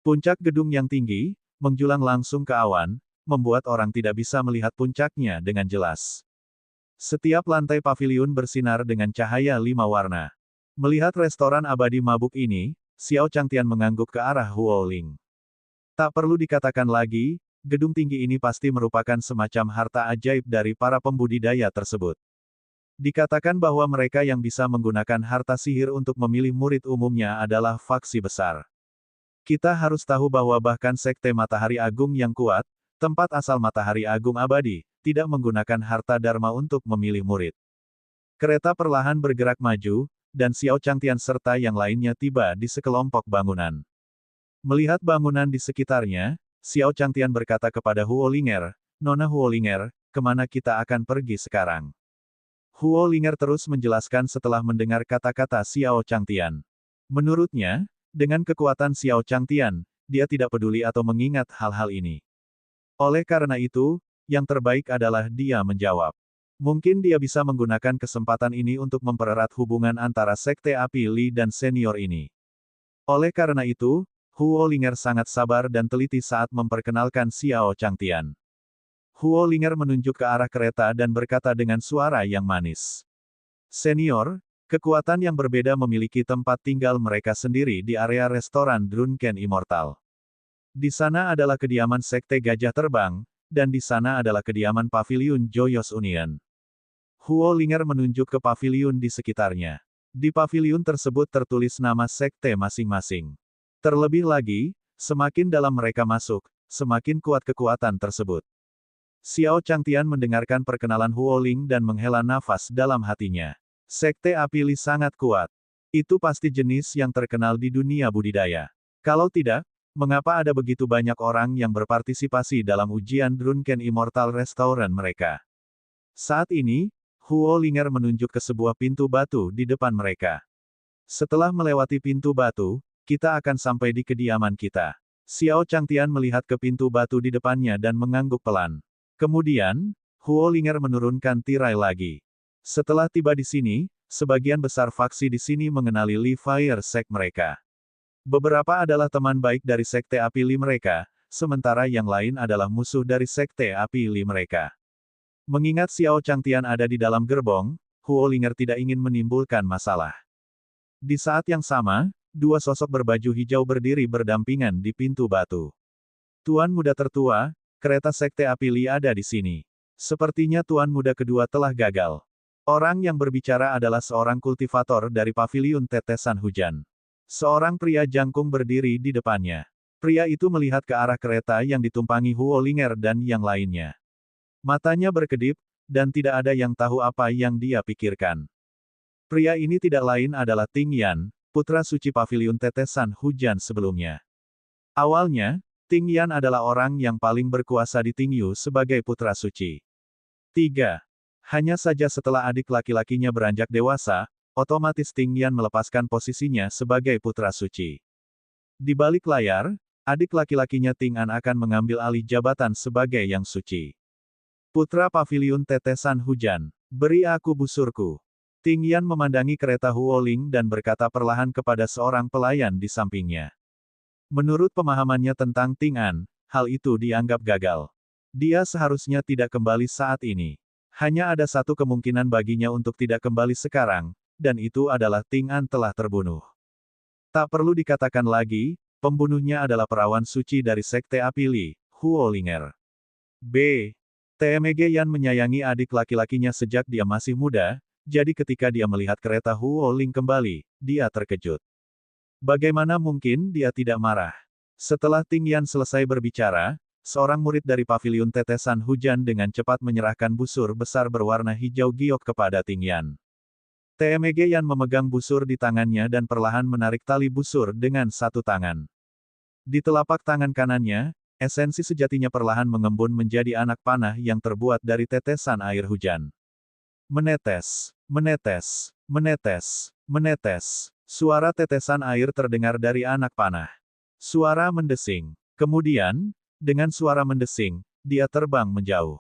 Puncak gedung yang tinggi, menjulang langsung ke awan, membuat orang tidak bisa melihat puncaknya dengan jelas. Setiap lantai paviliun bersinar dengan cahaya 5 warna. Melihat restoran abadi mabuk ini, Xiao Changtian mengangguk ke arah Huo Ling. Tak perlu dikatakan lagi, gedung tinggi ini pasti merupakan semacam harta ajaib dari para pembudidaya tersebut. Dikatakan bahwa mereka yang bisa menggunakan harta sihir untuk memilih murid umumnya adalah faksi besar. Kita harus tahu bahwa bahkan sekte Matahari Agung yang kuat, tempat asal Matahari Agung abadi, tidak menggunakan harta dharma untuk memilih murid. Kereta perlahan bergerak maju, dan Xiao Changtian serta yang lainnya tiba di sekelompok bangunan. Melihat bangunan di sekitarnya, Xiao Changtian berkata kepada Huo Linger, Nona Huo Linger, kemana kita akan pergi sekarang? Huo Linger terus menjelaskan setelah mendengar kata-kata Xiao Changtian. Menurutnya, dengan kekuatan Xiao Changtian, dia tidak peduli atau mengingat hal-hal ini. Oleh karena itu, yang terbaik adalah dia menjawab. Mungkin dia bisa menggunakan kesempatan ini untuk mempererat hubungan antara sekte Api Li dan senior ini. Oleh karena itu, Huo Linger sangat sabar dan teliti saat memperkenalkan Xiao Changtian. Huo Linger menunjuk ke arah kereta dan berkata dengan suara yang manis. Senior, kekuatan yang berbeda memiliki tempat tinggal mereka sendiri di area restoran Drunken Immortal. Di sana adalah kediaman sekte Gajah Terbang, dan di sana adalah kediaman paviliun Joyous Union. Huo Linger menunjuk ke paviliun di sekitarnya. Di paviliun tersebut tertulis nama sekte masing-masing. Terlebih lagi, semakin dalam mereka masuk, semakin kuat kekuatan tersebut. Xiao Changtian mendengarkan perkenalan Huo Ling dan menghela nafas dalam hatinya. Sekte Api Li sangat kuat. Itu pasti jenis yang terkenal di dunia budidaya. Kalau tidak, mengapa ada begitu banyak orang yang berpartisipasi dalam ujian Drunken Immortal Restaurant mereka? Saat ini, Huo Linger menunjuk ke sebuah pintu batu di depan mereka. Setelah melewati pintu batu, kita akan sampai di kediaman kita. Xiao Changtian melihat ke pintu batu di depannya dan mengangguk pelan. Kemudian, Huo Linger menurunkan tirai lagi. Setelah tiba di sini, sebagian besar faksi di sini mengenali Li Fire Sect mereka. Beberapa adalah teman baik dari Sekte Api Li mereka, sementara yang lain adalah musuh dari Sekte Api Li mereka. Mengingat Xiao Changtian ada di dalam gerbong, Huo Linger tidak ingin menimbulkan masalah. Di saat yang sama, dua sosok berbaju hijau berdiri berdampingan di pintu batu. Tuan muda tertua, kereta Sekte Api Li ada di sini. Sepertinya tuan muda kedua telah gagal. Orang yang berbicara adalah seorang kultivator dari paviliun tetesan hujan. Seorang pria jangkung berdiri di depannya. Pria itu melihat ke arah kereta yang ditumpangi Huo Linger dan yang lainnya. Matanya berkedip, dan tidak ada yang tahu apa yang dia pikirkan. Pria ini tidak lain adalah Ting Yan, putra suci paviliun tetesan hujan sebelumnya. Awalnya, Ting Yan adalah orang yang paling berkuasa di Tingyu sebagai putra suci. 3. Hanya saja setelah adik laki-lakinya beranjak dewasa, otomatis Ting Yan melepaskan posisinya sebagai putra suci. Di balik layar, adik laki-lakinya Ting An akan mengambil alih jabatan sebagai yang suci. Putra paviliun tetesan hujan, beri aku busurku. Ting Yan memandangi kereta Huo Ling dan berkata perlahan kepada seorang pelayan di sampingnya. Menurut pemahamannya tentang Ting An, hal itu dianggap gagal. Dia seharusnya tidak kembali saat ini. Hanya ada satu kemungkinan baginya untuk tidak kembali sekarang, dan itu adalah Ting An telah terbunuh. Tak perlu dikatakan lagi, pembunuhnya adalah perawan suci dari Sekte Api Li, Huo Linger. B. TMG Yan menyayangi adik laki-lakinya sejak dia masih muda, jadi ketika dia melihat kereta Huo Ling kembali, dia terkejut. Bagaimana mungkin dia tidak marah? Setelah Ting Yan selesai berbicara, seorang murid dari paviliun tetesan hujan dengan cepat menyerahkan busur besar berwarna hijau giok kepada Ting Yan. TMG Yan memegang busur di tangannya dan perlahan menarik tali busur dengan satu tangan. Di telapak tangan kanannya, esensi sejatinya perlahan mengembun menjadi anak panah yang terbuat dari tetesan air hujan. Menetes, menetes, menetes, menetes. Suara tetesan air terdengar dari anak panah. Suara mendesing. Kemudian, dengan suara mendesing, dia terbang menjauh.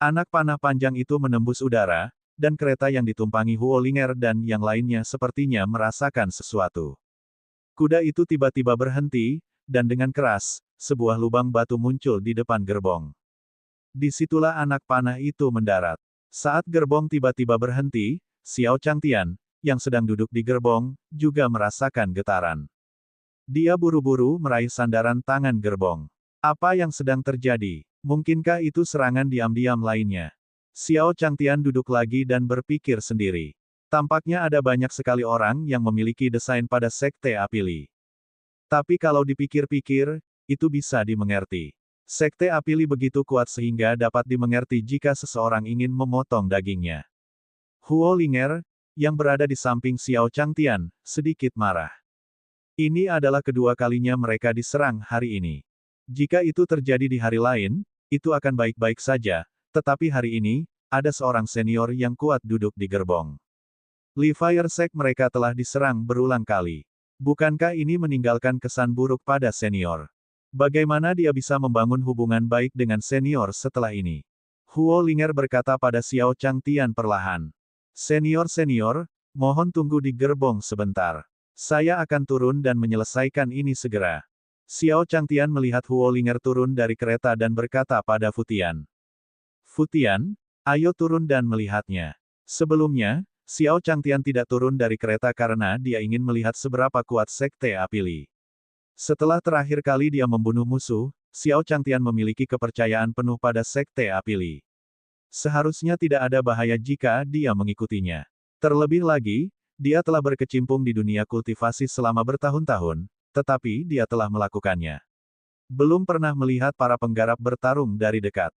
Anak panah panjang itu menembus udara, dan kereta yang ditumpangi Huo Linger dan yang lainnya sepertinya merasakan sesuatu. Kuda itu tiba-tiba berhenti, dan dengan keras, sebuah lubang batu muncul di depan gerbong. Disitulah anak panah itu mendarat. Saat gerbong tiba-tiba berhenti, Xiao Changtian, yang sedang duduk di gerbong, juga merasakan getaran. Dia buru-buru meraih sandaran tangan gerbong. Apa yang sedang terjadi? Mungkinkah itu serangan diam-diam lainnya? Xiao Changtian duduk lagi dan berpikir sendiri. Tampaknya ada banyak sekali orang yang memiliki desain pada Sekte Api Li. Tapi kalau dipikir-pikir, itu bisa dimengerti. Sekte Api Li begitu kuat sehingga dapat dimengerti jika seseorang ingin memotong dagingnya. Huo Linger, yang berada di samping Xiao Changtian, sedikit marah. Ini adalah kedua kalinya mereka diserang hari ini. Jika itu terjadi di hari lain, itu akan baik-baik saja, tetapi hari ini, ada seorang senior yang kuat duduk di gerbong. Li Fire Sect mereka telah diserang berulang kali. Bukankah ini meninggalkan kesan buruk pada senior? Bagaimana dia bisa membangun hubungan baik dengan senior setelah ini? Huo Linger berkata pada Xiao Changtian perlahan. Senior-senior, mohon tunggu di gerbong sebentar. Saya akan turun dan menyelesaikan ini segera. Xiao Changtian melihat Huo Linger turun dari kereta dan berkata pada Futian. Futian, ayo turun dan melihatnya. Sebelumnya, Xiao Changtian tidak turun dari kereta karena dia ingin melihat seberapa kuat Sekte Api Li. Setelah terakhir kali dia membunuh musuh, Xiao Changtian memiliki kepercayaan penuh pada Sekte Api Li. Seharusnya tidak ada bahaya jika dia mengikutinya. Terlebih lagi, dia telah berkecimpung di dunia kultivasi selama bertahun-tahun, tetapi dia telah melakukannya. Belum pernah melihat para penggarap bertarung dari dekat.